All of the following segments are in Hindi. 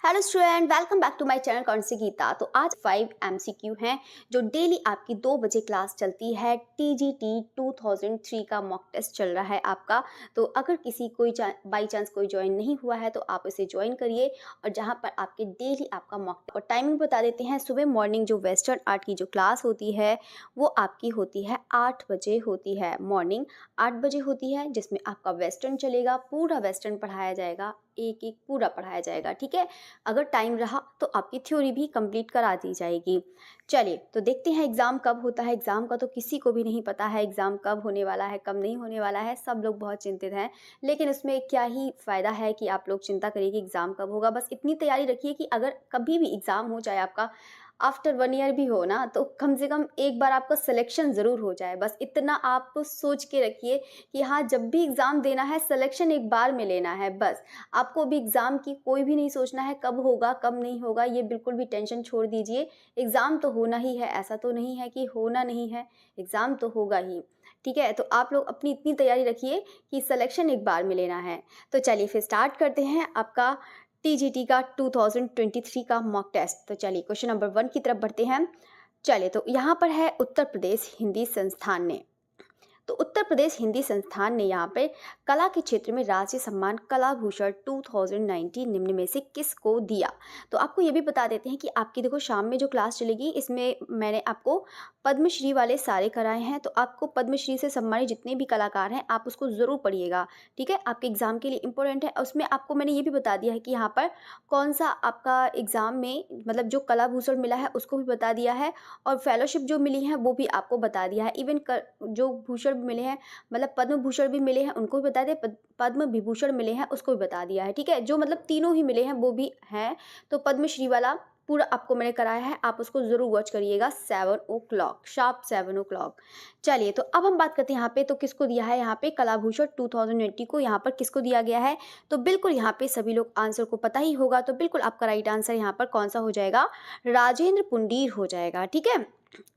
Hello student, welcome back to my channel कौन सी गीता। तो आज 5 एमसीक्यू हैं जो डेली आपकी 2 बजे क्लास चलती है। टीजीटी 2003 का मॉक टेस्ट चल रहा है आपका। तो अगर किसी कोई बाई चांस कोई ज्वाइन नहीं हुआ है तो आप इसे ज्वाइन करिए, और जहां पर आपके डेली आपका मॉक और टाइमिंग बता देते हैं। सुबह मॉर्निंग जो वेस्टर्न आर्ट की जो क्लास होती है वो आपकी होती है 8 बजे होती है। मॉर्निंग 8 बजे होती है, जिसमें आपका वेस्टर्न चलेगा, पूरा वेस्टर्न पढ़ाया जाएगा, एक एक पूरा पढ़ाया जाएगा। ठीक है, अगर टाइम रहा तो आपकी थ्योरी भी कंप्लीट करा दी जाएगी। चलिए तो देखते हैं एग्ज़ाम कब होता है। एग्ज़ाम का तो किसी को भी नहीं पता है, एग्ज़ाम कब होने वाला है कब नहीं होने वाला है। सब लोग बहुत चिंतित हैं, लेकिन इसमें क्या ही फ़ायदा है कि आप लोग चिंता करिए कि एग्ज़ाम कब होगा। बस इतनी तैयारी रखिए कि अगर कभी भी एग्ज़ाम हो, चाहे आपका आफ्टर 1 ईयर भी हो ना, तो कम से कम एक बार आपका सिलेक्शन ज़रूर हो जाए। बस इतना आप सोच के रखिए कि हाँ, जब भी एग्ज़ाम देना है सिलेक्शन एक बार में लेना है बस। आपको अभी एग्ज़ाम की कोई भी नहीं सोचना है कब होगा कब नहीं होगा, ये बिल्कुल भी टेंशन छोड़ दीजिए। एग्ज़ाम तो होना ही है, ऐसा तो नहीं है कि होना नहीं है, एग्ज़ाम तो होगा ही। ठीक है, तो आप लोग अपनी इतनी तैयारी रखिए कि सिलेक्शन एक बार में लेना है। तो चलिए फिर स्टार्ट करते हैं आपका टीजीटी का 2023 का मॉक टेस्ट। तो चलिए क्वेश्चन नंबर 1 की तरफ बढ़ते हैं। चलिए तो यहाँ पर है उत्तर प्रदेश हिंदी संस्थान ने। तो उत्तर प्रदेश हिंदी संस्थान ने यहाँ पे कला के क्षेत्र में राष्ट्रीय सम्मान कला भूषण 2019 निम्न में से किसको दिया। तो आपको ये भी बता देते हैं कि आपकी देखो शाम में जो क्लास चलेगी इसमें मैंने आपको पद्मश्री वाले सारे कराए हैं। तो आपको पद्मश्री से सम्मानित जितने भी कलाकार हैं आप उसको ज़रूर पढ़िएगा। ठीक है, आपके एग्ज़ाम के लिए इंपॉर्टेंट है। उसमें आपको मैंने ये भी बता दिया है कि यहाँ पर कौन सा आपका एग्ज़ाम में मतलब जो कला भूषण मिला है उसको भी बता दिया है, और फेलोशिप जो मिली है वो भी आपको बता दिया है। इवन जो भूषण भी मिले हैं, मतलब पद्म भूषण भी मिले हैं उनको भी बता दिया, पद्म विभूषण मिले हैं उसको भी बता दिया है। ठीक है, जो मतलब तीनों ही मिले हैं वो भी हैं। तो पद्मश्री वाला पूरा आपको मैंने कराया है, आप उसको ज़रूर वॉच करिएगा 7 o'clock, शार्प 7 o'clock। चलिए तो अब हम बात करते हैं यहाँ पे तो किसको दिया है। यहाँ पे कलाभूषण 2020 को यहाँ पर किसको दिया गया है। तो बिल्कुल यहाँ पे सभी लोग आंसर को पता ही होगा। तो बिल्कुल आपका राइट आंसर यहाँ पर कौन सा हो जाएगा, राजेंद्र पुंडीर हो जाएगा। ठीक है,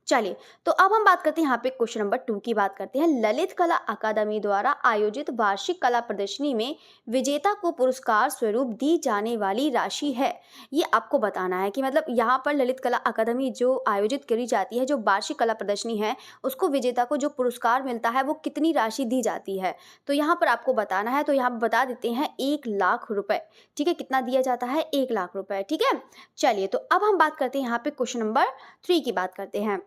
चलिए तो अब हम बात करते हैं यहाँ पे क्वेश्चन नंबर 2 की बात करते हैं। ललित कला अकादमी द्वारा आयोजित वार्षिक कला प्रदर्शनी में विजेता को पुरस्कार स्वरूप दी जाने वाली राशि है। ये आपको बताना है कि मतलब यहाँ पर ललित कला अकादमी जो आयोजित करी जाती है, जो वार्षिक कला प्रदर्शनी है, उसको विजेता को जो पुरस्कार मिलता है वो कितनी राशि दी जाती है। तो यहाँ पर आपको बताना है। तो यहाँ पर बता देते हैं 1 लाख रुपए। ठीक है, कितना दिया जाता है, 1 लाख रुपए। ठीक है, चलिए तो अब हम बात करते हैं यहाँ पे क्वेश्चन नंबर 3 की बात करते हैं।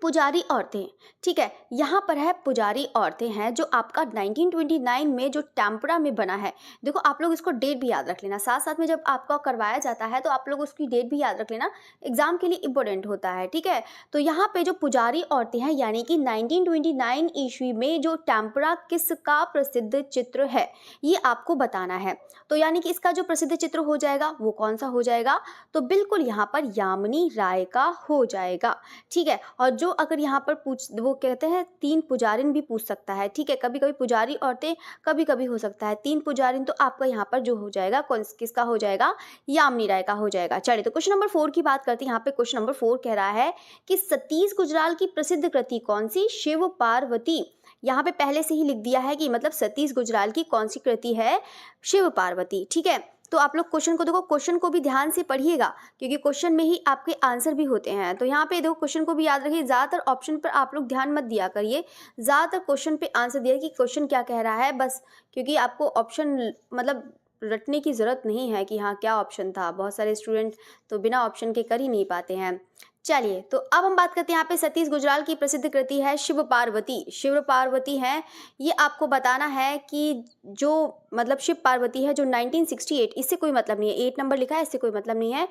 पुजारी औरतें। ठीक है, यहाँ पर है पुजारी औरतें हैं जो आपका 1929 में जो टेम्परा में बना है। देखो आप लोग इसको डेट भी याद रख लेना, साथ साथ में जब आपका करवाया जाता है तो आप लोग उसकी डेट भी याद रख लेना, एग्जाम के लिए इंपॉर्टेंट होता है। ठीक है, तो यहाँ पे जो पुजारी औरतें हैं यानी कि 1929 ईस्वी में जो टेम्परा किसका प्रसिद्ध चित्र है ये आपको बताना है। तो यानी कि इसका जो प्रसिद्ध चित्र हो जाएगा वो कौन सा हो जाएगा, तो बिल्कुल यहाँ पर यामिनी राय का हो जाएगा। ठीक है, और जो अगर यहाँ पर वो कहते हैं 3 पुजारिन भी पूछ सकता है। ठीक है, कभी कभी पुजारी औरतें, कभी कभी हो सकता है 3 पुजारिन। तो आपका यहाँ पर जो हो जाएगा कौन किसका हो जाएगा, यामिनी राय का हो जाएगा। चलिए तो क्वेश्चन नंबर 4 की बात करते हैं। यहाँ पे क्वेश्चन नंबर 4 कह रहा है कि सतीश गुजराल की प्रसिद्ध कृति कौन सी, शिव पार्वती। यहाँ पे पहले से ही लिख दिया है कि मतलब सतीश गुजराल की कौन सी कृति है, शिव पार्वती। ठीक है, तो आप लोग क्वेश्चन को देखो, क्वेश्चन को भी ध्यान से पढ़िएगा क्योंकि क्वेश्चन में ही आपके आंसर भी होते हैं। तो यहाँ पे देखो क्वेश्चन को भी याद रखिए, ज़्यादातर ऑप्शन पर आप लोग ध्यान मत दिया करिए, ज़्यादातर क्वेश्चन पे आंसर दिया कि क्वेश्चन क्या कह रहा है बस, क्योंकि आपको ऑप्शन मतलब रटने की ज़रूरत नहीं है कि हाँ क्या ऑप्शन था। बहुत सारे स्टूडेंट तो बिना ऑप्शन के कर ही नहीं पाते हैं। चलिए तो अब हम बात करते हैं, यहाँ पे सतीश गुजराल की प्रसिद्ध कृति है शिव पार्वती। शिव पार्वती है, ये आपको बताना है कि जो मतलब शिव पार्वती है जो 1968, इससे कोई मतलब नहीं है, 8 नंबर लिखा है इससे कोई मतलब नहीं है।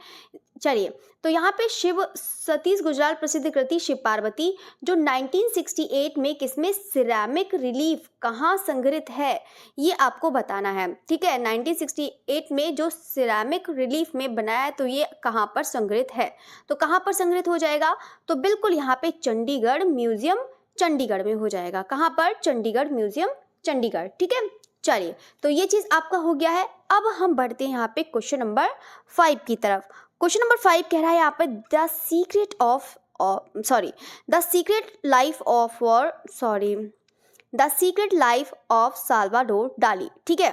चलिए तो यहाँ पे सतीश गुजराल प्रसिद्ध कृति शिव पार्वती जो 1968 में किसमें, सिरेमिक रिलीफ कहाँ संग्रहित है ये आपको बताना है। ठीक है, 1968 में जो सिरेमिक रिलीफ में बनाया है तो ये कहाँ पर संग्रहित है, तो कहाँ पर संग्रहित हो जाएगा, तो बिल्कुल यहाँ पे चंडीगढ़ म्यूजियम चंडीगढ़ में हो जाएगा। कहाँ पर, चंडीगढ़ म्यूजियम चंडीगढ़। ठीक है, चलिए तो ये चीज़ आपका हो गया है। अब हम बढ़ते हैं यहाँ पे क्वेश्चन नंबर 5 की तरफ। क्वेश्चन नंबर 5 कह रहा है यहाँ पे the secret of the secret life of the secret life of Salvador डाली। ठीक है,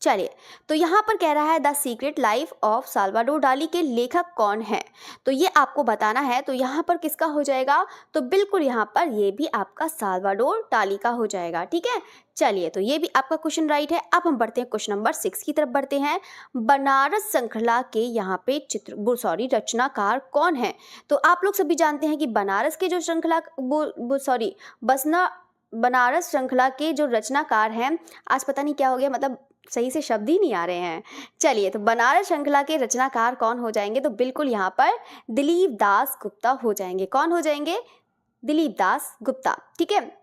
चलिए, तो यहाँ पर कह रहा है the secret life of Salvador डाली के लेखक कौन है, तो ये आपको बताना है। तो यहाँ पर किसका हो जाएगा, तो बिल्कुल यहाँ पर ये भी आपका साल्वाडोर डाली का हो जाएगा। ठीक है, चलिए, तो ये भी आपका क्वेश्चन राइट है। अब हम बढ़ते हैं क्वेश्चन नंबर 6 की तरफ बढ़ते हैं। बनारस श्रृंखला के यहाँ पे रचनाकार कौन है, तो आप लोग सभी जानते हैं कि बनारस के जो श्रृंखला बनारस श्रृंखला के जो रचनाकार हैं, आज पता नहीं क्या हो गया, मतलब सही से शब्द ही नहीं आ रहे हैं। चलिए, तो बनारस श्रृंखला के रचनाकार कौन हो जाएंगे, तो बिल्कुल यहाँ पर दिलीप दास गुप्ता हो जाएंगे। कौन हो जाएंगे, दिलीप दास गुप्ता। ठीक है,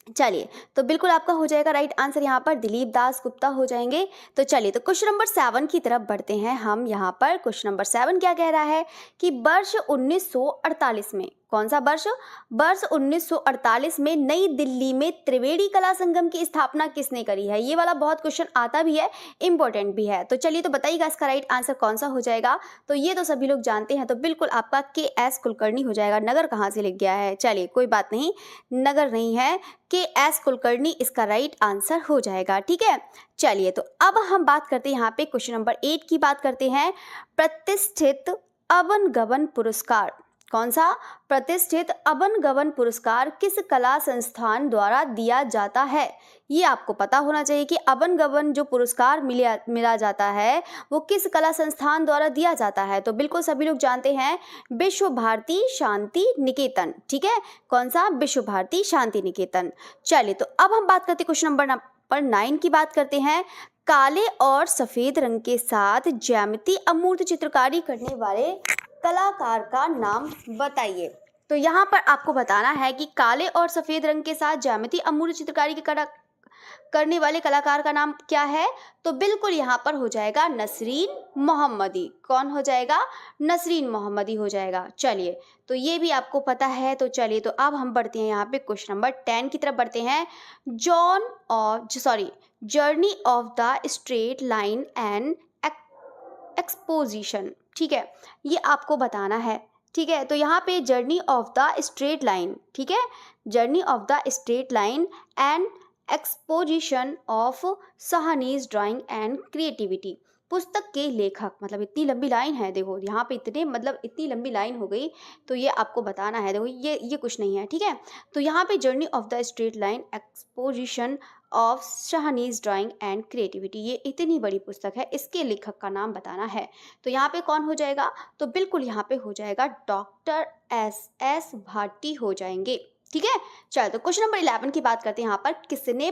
चलिए, तो बिल्कुल आपका हो जाएगा राइट आंसर यहाँ पर दिलीप दास गुप्ता हो जाएंगे। तो चलिए, तो क्वेश्चन नंबर 7 की तरफ बढ़ते हैं हम। यहाँ पर क्वेश्चन नंबर 7 क्या कह रहा है कि वर्ष 1948 में, कौन सा वर्ष, वर्ष 1948 में नई दिल्ली में त्रिवेणी कला संगम की स्थापना किसने करी है। ये वाला बहुत क्वेश्चन आता भी है, इंपॉर्टेंट भी है। तो चलिए, तो बताइएगा इसका राइट आंसर कौन सा हो जाएगा। तो ये तो सभी लोग जानते हैं, तो बिल्कुल आपका KS कुलकर्णी हो जाएगा। नगर कहाँ से लिख गया है, चलिए कोई बात नहीं, नगर नहीं है, KS कुलकर्णी इसका राइट आंसर हो जाएगा। ठीक है, चलिए, तो अब हम बात करते हैं यहाँ पे क्वेश्चन नंबर 8 की बात करते हैं। प्रतिष्ठित अवन गवन पुरस्कार, कौन सा, प्रतिष्ठित अवन गवन पुरस्कार किस कला संस्थान द्वारा दिया जाता है। ये आपको पता होना चाहिए कि अवन गवन जो पुरस्कार मिला जाता है वो किस कला संस्थान द्वारा दिया जाता है। तो बिल्कुल सभी लोग जानते हैं, विश्व भारती शांति निकेतन। ठीक है, कौन सा, विश्व भारती शांति निकेतन। चलिए, तो अब हम बात करते हैं क्वेश्चन नंबर 9 की बात करते हैं। काले और सफेद रंग के साथ ज्यामिति अमूर्त चित्रकारी करने वाले कलाकार का नाम बताइए। तो यहाँ पर आपको बताना है कि काले और सफेद रंग के साथ ज्यामिति अमूर्त चित्रकारी करने वाले कलाकार का नाम क्या है। तो बिल्कुल यहाँ पर हो जाएगा नसरीन मोहम्मदी। कौन हो जाएगा, नसरीन मोहम्मदी हो जाएगा। चलिए, तो ये भी आपको पता है। तो चलिए, तो अब हम बढ़ते हैं यहाँ पे क्वेश्चन नंबर 10 की तरफ बढ़ते हैं। Journey of the straight line and exposition. ठीक है, ये आपको बताना है। ठीक है, तो यहाँ पे journey of the straight line, ठीक है, journey of the straight line and exposition of सहानीज ड्राइंग एंड क्रिएटिविटी, पुस्तक के लेखक, मतलब इतनी लंबी लाइन है, देखो यहाँ पे इतनी लंबी लाइन हो गई, तो ये आपको बताना है। देखो ये कुछ नहीं है। ठीक है, तो यहाँ पे journey of the straight line exposition of शाहनीज ड्राइंग एंड क्रिएटिविटी, ये इतनी बड़ी पुस्तक है, इसके लेखक का नाम बताना है। तो यहाँ पे कौन हो जाएगा, तो बिल्कुल यहाँ पे हो जाएगा डॉक्टर SS भाटी हो जाएंगे। ठीक है, चलो, तो क्वेश्चन नंबर 11 की बात करते हैं। यहाँ पर किसने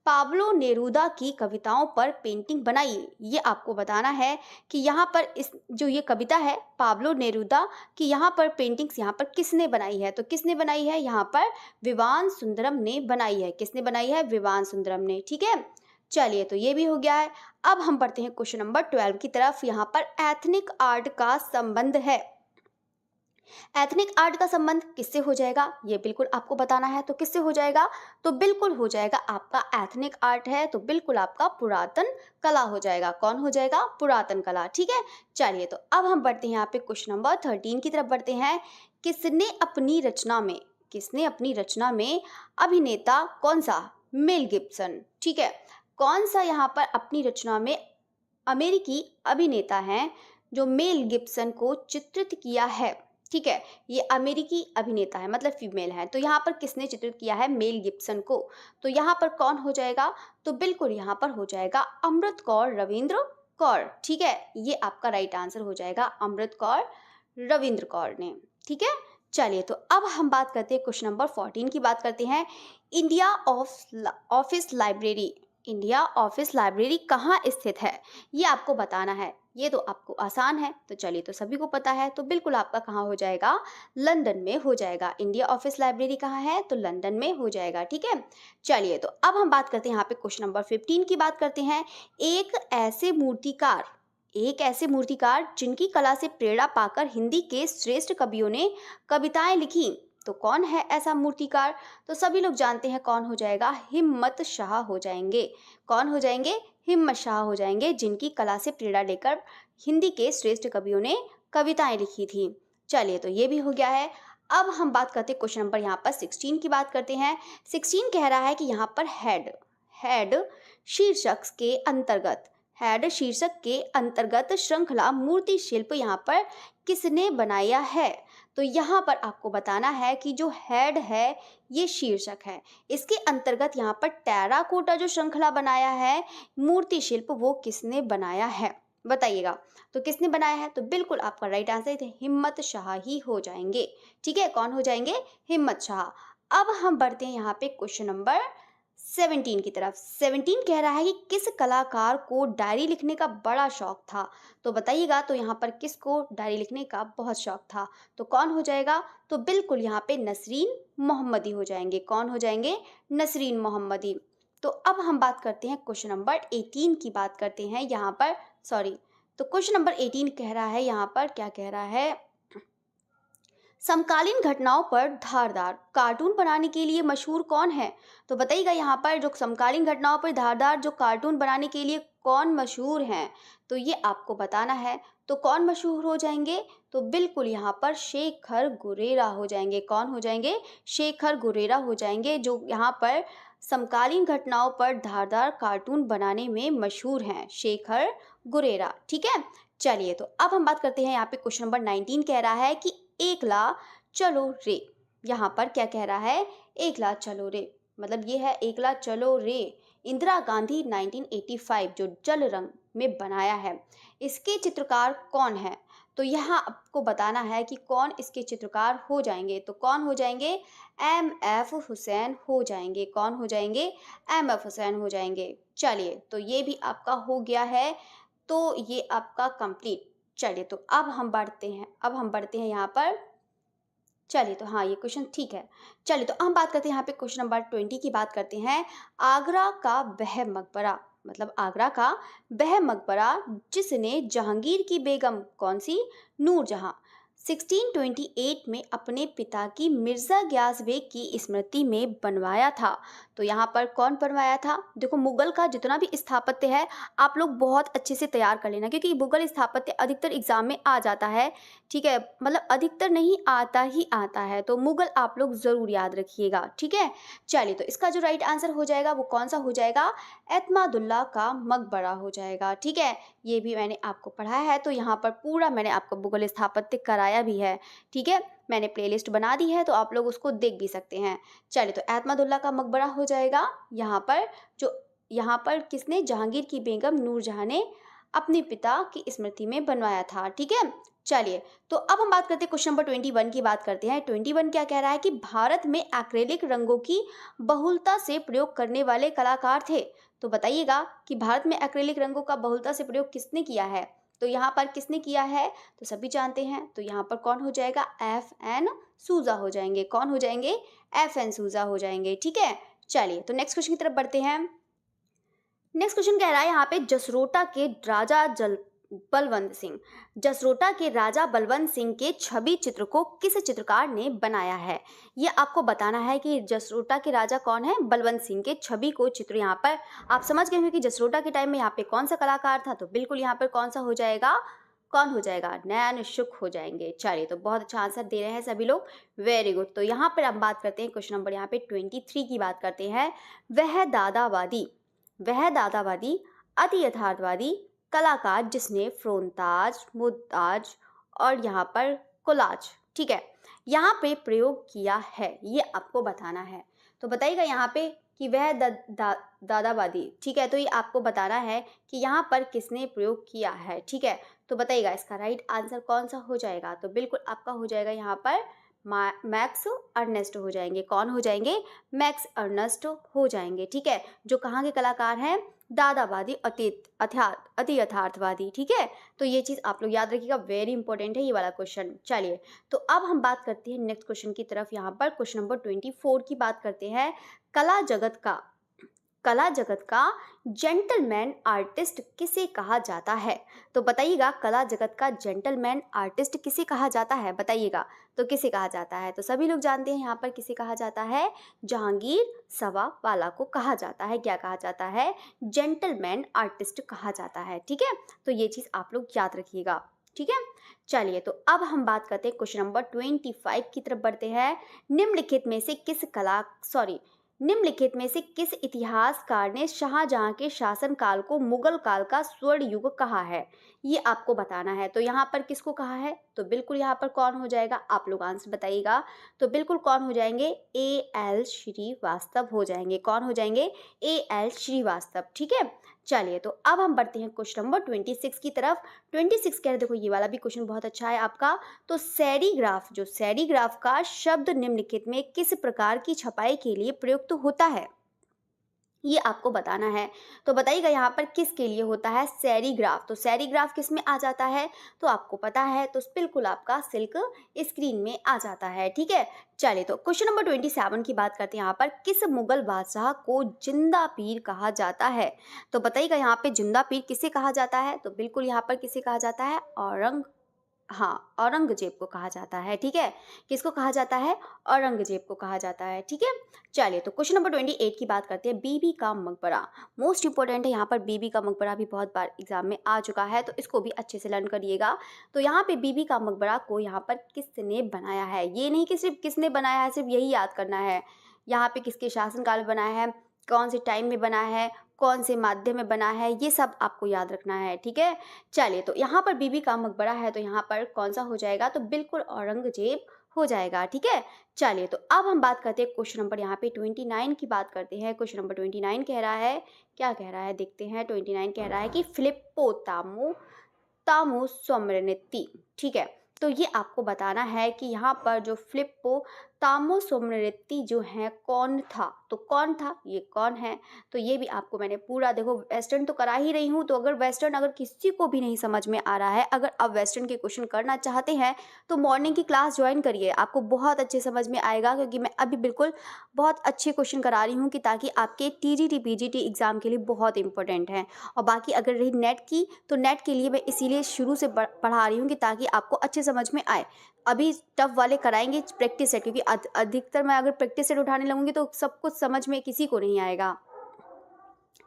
पाब्लो नेरूदा की कविताओं पर पेंटिंग बनाई, ये आपको बताना है कि यहाँ पर इस जो ये कविता है पाब्लो नेरूदा की, यहाँ पर पेंटिंग्स यहाँ पर किसने बनाई है। तो किसने बनाई है, यहाँ पर विवान सुंदरम ने बनाई है। किसने बनाई है, विवान सुंदरम ने। ठीक है, चलिए, तो ये भी हो गया है। अब हम बढ़ते हैं क्वेश्चन नंबर 12 की तरफ। यहाँ पर एथनिक आर्ट का संबंध है। एथनिक आर्ट का संबंध किससे हो जाएगा, ये बिल्कुल आपको बताना है। तो किससे हो जाएगा, तो बिल्कुल हो जाएगा आपका एथनिक आर्ट है, तो बिल्कुल आपका पुरातन कला हो जाएगा। कौन हो जाएगा, पुरातन कला। ठीक है, चलिए, तो अब हम बढ़ते हैं यहाँ पे क्वेश्चन नंबर 13 की तरफ बढ़ते हैं। किसने अपनी रचना में अभिनेता कौन सा, मेल गिब्सन। ठीक है, कौन सा यहाँ पर अपनी रचना में अमेरिकी अभिनेता है जो मेल गिब्सन को चित्रित किया है। ठीक है, ये अमेरिकी अभिनेता है, मतलब फीमेल है। तो यहाँ पर किसने चित्रित किया है, मेल गिब्सन को। तो यहाँ पर कौन हो जाएगा, तो बिल्कुल यहाँ पर हो जाएगा अमृत कौर रविंद्र कौर। ठीक है, ये आपका राइट आंसर हो जाएगा अमृत कौर रविंद्र कौर ने। ठीक है, चलिए, तो अब हम बात करते हैं क्वेश्चन नंबर 14 की बात करते हैं। इंडिया ऑफिस लाइब्रेरी कहाँ स्थित है, ये आपको बताना है। ये तो आपको आसान है, तो चलिए, तो सभी को पता है, तो बिल्कुल आपका कहाँ हो जाएगा, लंदन में हो जाएगा। इंडिया ऑफिस लाइब्रेरी कहाँ है, तो लंदन में हो जाएगा। ठीक है, चलिए, तो अब हम बात करते हैं यहाँ पे क्वेश्चन नंबर 15 की बात करते हैं। एक ऐसे मूर्तिकार जिनकी कला से प्रेरणा पाकर हिंदी के श्रेष्ठ कवियों ने कविताएं लिखी, तो कौन है ऐसा मूर्तिकार। तो सभी लोग जानते हैं कौन हो जाएगा, हिम्मत शाह हो जाएंगे। कौन हो जाएंगे, हिम्मत शाह हो जाएंगे, जिनकी कला से प्रेरणा लेकर हिंदी के श्रेष्ठ कवियों ने कविताएं लिखी थी। चलिए, तो ये भी हो गया है। अब हम बात करते हैं क्वेश्चन नंबर यहाँ पर 16 की बात करते हैं। 16 कह रहा है कि यहाँ पर हेड शीर्षक के अंतर्गत, हेड शीर्षक के अंतर्गत श्रृंखला मूर्ति शिल्प यहाँ पर किसने बनाया है? तो यहाँ पर आपको बताना है कि जो हेड है ये शीर्षक है, इसके अंतर्गत यहाँ पर टेराकोटा जो श्रृंखला बनाया है मूर्ति शिल्प वो किसने बनाया है बताइएगा। तो किसने बनाया है? तो बिल्कुल आपका राइट आंसर हिम्मत शाह ही हो जाएंगे। ठीक है, कौन हो जाएंगे? हिम्मत शाह। अब हम बढ़ते हैं यहाँ पे क्वेश्चन नंबर 17 की तरफ। 17 कह रहा है कि किस कलाकार को डायरी लिखने का बड़ा शौक था? तो बताइएगा, तो यहाँ पर किसको डायरी लिखने का बहुत शौक था? तो कौन हो जाएगा? तो बिल्कुल यहाँ पे नसरीन मोहम्मदी हो जाएंगे। कौन हो जाएंगे? नसरीन मोहम्मदी। तो अब हम बात करते हैं क्वेश्चन नंबर 18 की बात करते हैं यहाँ पर, सॉरी, तो क्वेश्चन नंबर 18 कह रहा है यहाँ पर, क्या कह रहा है? समकालीन घटनाओं पर धारदार कार्टून बनाने के लिए मशहूर कौन है? तो बताइएगा यहाँ पर जो समकालीन घटनाओं पर धारदार जो कार्टून बनाने के लिए कौन मशहूर हैं? तो ये आपको बताना है। तो कौन मशहूर हो जाएंगे? तो बिल्कुल यहाँ पर शेखर गुरेरा हो जाएंगे। कौन हो जाएंगे? शेखर गुरेरा हो जाएंगे, जो यहाँ पर समकालीन घटनाओं पर धारदार कार्टून बनाने में मशहूर हैं, शेखर गुरेरा। ठीक है, चलिए तो अब हम बात करते हैं यहाँ पे क्वेश्चन नंबर 19 कह रहा है कि एकला चलो रे। यहाँ पर क्या कह रहा है? एकला चलो रे, मतलब ये है एकला चलो रे, इंदिरा गांधी 1985 जो जल रंग में बनाया है, इसके चित्रकार कौन है? तो यहाँ आपको बताना है कि कौन इसके चित्रकार हो जाएंगे। तो कौन हो जाएंगे? एम.एफ. हुसैन हो जाएंगे। कौन हो जाएंगे? एम.एफ. हुसैन हो जाएंगे। चलिए, तो ये भी आपका हो गया है, तो ये आपका कंप्लीट। चलिए, तो अब हम बढ़ते हैं यहाँ पर। चलिए, तो हाँ, ये क्वेश्चन ठीक है। चलिए, तो हम बात करते हैं यहाँ पे क्वेश्चन नंबर 20 की बात करते हैं। आगरा का वह मकबरा, मतलब आगरा का वह मकबरा जिसने जहांगीर की बेगम कौन सी? नूरजहां 1628 में अपने पिता की मिर्ज़ा ग्यास बेग की स्मृति में बनवाया था। तो यहाँ पर कौन बनवाया था? देखो, मुगल का जितना भी स्थापत्य है आप लोग बहुत अच्छे से तैयार कर लेना, क्योंकि मुगल स्थापत्य अधिकतर एग्जाम में आ जाता है। ठीक है, मतलब अधिकतर नहीं, आता ही आता है, तो मुगल आप लोग ज़रूर याद रखिएगा। ठीक है, चलिए, तो इसका जो राइट आंसर हो जाएगा वो कौन सा हो जाएगा? एतमादुल्ला का मकबरा हो जाएगा। ठीक है, ये भी मैंने आपको पढ़ाया है, तो यहाँ पर पूरा मैंने आपको मुगल स्थापत्य कराया भी है। ठीक है, मैंने प्लेलिस्ट बना दी है, तो आप लोग उसको देख भी सकते हैं। चलिए, तो एतमादुल्ला का मकबरा हो जाएगा यहाँ पर, जो यहाँ पर किसने? जहांगीर की बेगम नूरजहां ने अपने पिता की स्मृति में बनवाया था। ठीक है, चलिए, तो अब हम बात करते हैं क्वेश्चन नंबर 21 की बात करते हैं। 21 क्या कह रहा है कि भारत में एक्रेलिक रंगों की बहुलता से प्रयोग करने वाले कलाकार थे। तो बताइएगा कि भारत में एक्रेलिक रंगों का बहुलता से प्रयोग किसने किया है? तो यहाँ पर किसने किया है? तो सभी जानते हैं, तो यहाँ पर कौन हो जाएगा? F.N. सूजा हो जाएंगे। कौन हो जाएंगे? F.N. सूजा हो जाएंगे। ठीक है, चलिए, तो नेक्स्ट क्वेश्चन की तरफ बढ़ते हैं। नेक्स्ट क्वेश्चन कह रहा है यहाँ पे जसरोटा के राजा बलवंत सिंह, जसरोटा के राजा बलवंत सिंह के छवि चित्र को किस चित्रकार ने बनाया है? ये आपको बताना है कि जसरोटा के राजा कौन है? बलवंत सिंह के छवि को चित्र। यहाँ पर आप समझ गए होंगे कि जसरोटा के टाइम में यहाँ पे कौन सा कलाकार था, तो बिल्कुल यहाँ पर कौन सा हो जाएगा? कौन हो जाएगा? नैन शुक हो जाएंगे। चलिए, तो बहुत अच्छा आंसर दे रहे हैं सभी लोग, वेरी गुड। तो यहाँ पर हम बात करते हैं क्वेश्चन नंबर यहाँ पे 23 की बात करते हैं। वह दादावादी अति यथार्थवादी कलाकार जिसने फ्रोंताज, मुमताज और यहाँ पर कोलाज, ठीक है, यहाँ पे प्रयोग किया है, ये आपको बताना है। तो बताइएगा यहाँ पे कि वह दादावादी, ठीक है, तो ये आपको बताना है कि यहाँ पर किसने प्रयोग किया है। ठीक है, तो बताइएगा इसका राइट आंसर कौन सा हो जाएगा? तो बिल्कुल आपका हो जाएगा यहाँ पर मैक्स अर्नेस्ट हो जाएंगे। कौन हो जाएंगे? मैक्स अर्नेस्ट हो जाएंगे। ठीक है, जो कहाँ के कलाकार हैं? दादावादी अति यथार्थवादी। ठीक है, तो ये चीज़ आप लोग याद रखिएगा, वेरी इंपॉर्टेंट है ये वाला क्वेश्चन। चलिए, तो अब हम बात करते हैं नेक्स्ट क्वेश्चन की तरफ। यहाँ पर क्वेश्चन नंबर 24 की बात करते हैं। कला जगत का जेंटलमैन आर्टिस्ट किसे कहा जाता है? तो बताइएगा, कला जगत का जेंटलमैन आर्टिस्ट किसे कहा जाता है? बताइएगा, तो किसे कहा जाता है? तो सभी लोग जानते हैं यहाँ पर किसे कहा जाता है? जहांगीर सवा वाला को कहा जाता है। क्या कहा जाता है? जेंटलमैन आर्टिस्ट कहा जाता है। ठीक है, तो ये चीज़ आप लोग याद रखिएगा। ठीक है, चलिए, तो अब हम बात करते हैं क्वेश्चन नंबर 25 की तरफ बढ़ते हैं। निम्नलिखित में से किस इतिहासकार ने शाहजहां के शासनकाल को मुगल काल का स्वर्ण युग कहा है? ये आपको बताना है। तो यहाँ पर किसको कहा है? तो बिल्कुल यहाँ पर कौन हो जाएगा? आप लोग आंसर बताइएगा। तो बिल्कुल कौन हो जाएंगे? ए एल श्रीवास्तव हो जाएंगे। कौन हो जाएंगे? A L Shrivastava. ठीक है, चलिए तो अब हम बढ़ते हैं क्वेश्चन नंबर 26 की तरफ। 26 कह रहे, देखो ये वाला भी क्वेश्चन बहुत अच्छा है आपका। तो सेरीग्राफ, जो सेरीग्राफ का शब्द निम्नलिखित में किस प्रकार की छपाई के लिए प्रयुक्त होता है? ये आपको बताना है। तो बताइएगा यहाँ पर किसके लिए होता है सेरीग्राफ? तो सेरीग्राफ किस में आ जाता है? तो आपको पता है, तो बिल्कुल आपका सिल्क स्क्रीन में आ जाता है। ठीक है, चलिए तो क्वेश्चन नंबर 27 की बात करते हैं। यहाँ पर किस मुगल बादशाह को जिंदा पीर कहा जाता है? तो बताइएगा यहाँ पे जिंदा पीर किसे कहा जाता है? तो बिल्कुल यहाँ पर किसे कहा जाता है? हाँ, औरंगजेब को कहा जाता है। ठीक है, किसको कहा जाता है? औरंगजेब को कहा जाता है। ठीक है, चलिए तो क्वेश्चन नंबर 28 की बात करते हैं। बीबी का मकबरा मोस्ट इंपॉर्टेंट है। यहाँ पर बीबी का मकबरा भी बहुत बार एग्जाम में आ चुका है, तो इसको भी अच्छे से लर्न करिएगा। तो यहाँ पे बीबी का मकबरा को यहाँ पर किसने बनाया है? ये नहीं कि सिर्फ किसने बनाया है, सिर्फ यही याद करना है। यहाँ पे किसके शासनकाल में बनाया है, कौन से टाइम में बनाया है, कौन से माध्यम में बना है, ये सब आपको याद रखना है। ठीक है, चलिए तो यहाँ पर बीबी का मकबरा है, तो यहाँ पर कौन सा हो जाएगा? तो बिल्कुल औरंगजेब हो जाएगा। ठीक है, चलिए तो अब हम बात करते हैं क्वेश्चन नंबर यहाँ पे 29 की बात करते हैं। क्वेश्चन नंबर 29 कह रहा है, क्या कह रहा है देखते हैं। 29 कह रहा है कि फिलिप्पो तामो तामो सोमरनेती। ठीक है, तो ये आपको बताना है कि यहाँ पर जो फिलिप्पो तामो सोमरनेती जो है कौन था? तो कौन था, ये कौन है? तो ये भी आपको मैंने पूरा, देखो वेस्टर्न तो करा ही रही हूँ, तो अगर वेस्टर्न अगर किसी को भी नहीं समझ में आ रहा है, अगर आप वेस्टर्न के क्वेश्चन करना चाहते हैं तो मॉर्निंग की क्लास ज्वाइन करिए, आपको बहुत अच्छे समझ में आएगा। क्योंकि मैं अभी बिल्कुल बहुत अच्छे क्वेश्चन करा रही हूँ कि ताकि आपके टीजीटी पीजीटी एग्जाम के लिए बहुत इंपॉर्टेंट है। और बाकी अगर रही नेट की, तो नेट के लिए मैं इसीलिए शुरू से पढ़ा रही हूँ कि ताकि आपको अच्छे समझ में आए। अभी टफ वाले कराएंगे प्रैक्टिस सेट, क्योंकि अधिकतर मैं अगर प्रैक्टिस सेट उठाने लगूंगी तो सब कुछ समझ में किसी को नहीं आएगा।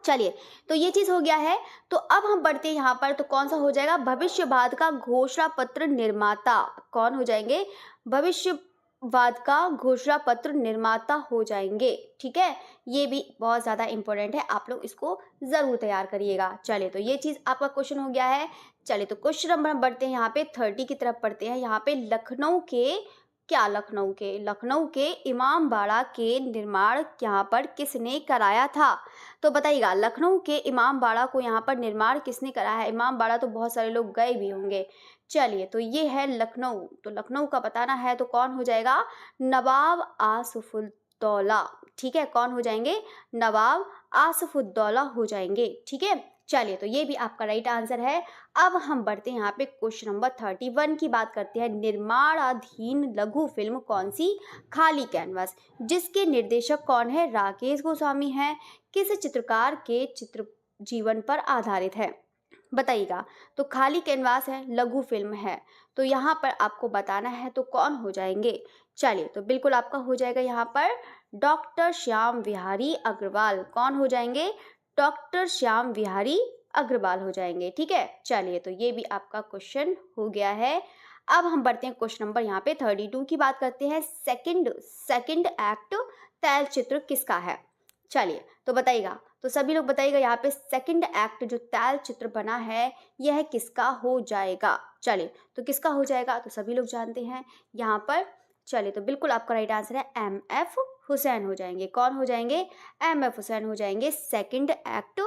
चलिए, तो ये चीज हो गया है। तो अब हम बढ़ते हैं यहाँ पर, तो कौन सा हो जाएगा? भविष्यवाद का घोषणा पत्र निर्माता कौन हो जाएंगे? भविष्यवाद का घोषणा पत्र निर्माता हो जाएंगे। ठीक है, ये भी बहुत ज्यादा इंपॉर्टेंट है, आप लोग इसको जरूर तैयार करिएगा। चलिए, तो ये चीज आपका क्वेश्चन हो गया है। चलिए, तो क्वेश्चन नंबर हम बढ़ते हैं यहाँ पे 30 की तरफ पढ़ते हैं। यहाँ पे लखनऊ के इमामबाड़ा के निर्माण यहाँ पर किसने कराया था? तो बताइएगा, लखनऊ के इमामबाड़ा को यहाँ पर निर्माण किसने कराया है? इमामबाड़ा तो बहुत सारे लोग गए भी होंगे। चलिए, तो ये है लखनऊ, तो लखनऊ का बताना है, तो कौन हो जाएगा? नवाब आसफुद्दौला। ठीक है, कौन हो जाएंगे? नवाब आसफुद्दौला हो जाएंगे। ठीक है, चलिए, तो ये भी आपका राइट आंसर है। अब हम बढ़ते हैं यहाँ पे क्वेश्चन नंबर 31 की बात करते हैं। निर्माणाधीन लघु फिल्म कौन सी? खाली कैनवास, जिसके निर्देशक कौन है? राकेश गोस्वामी है। किस चित्रकार के चित्र जीवन पर आधारित है? बताइएगा, तो खाली कैनवास है, लघु फिल्म है, तो यहाँ पर आपको बताना है, तो कौन हो जाएंगे? चलिए, तो बिल्कुल आपका हो जाएगा यहाँ पर डॉक्टर श्याम विहारी अग्रवाल। कौन हो जाएंगे? डॉक्टर श्याम विहारी अग्रवाल हो जाएंगे। ठीक है, चलिए, तो ये भी आपका क्वेश्चन हो गया है। अब हम बढ़ते हैं क्वेश्चन नंबर यहाँ पे 32 की बात करते हैं। सेकंड एक्ट तैल चित्र किसका है? चलिए, तो बताइएगा, तो सभी लोग बताइएगा यहाँ पे सेकंड एक्ट जो तैल चित्र बना है यह किसका हो जाएगा? चलिए, तो किसका हो जाएगा? तो सभी लोग जानते हैं यहाँ पर। चलिए, तो बिल्कुल आपका राइट आंसर है MF हुसैन हो जाएंगे। कौन हो जाएंगे? MF हुसैन हो जाएंगे। सेकंड एक्ट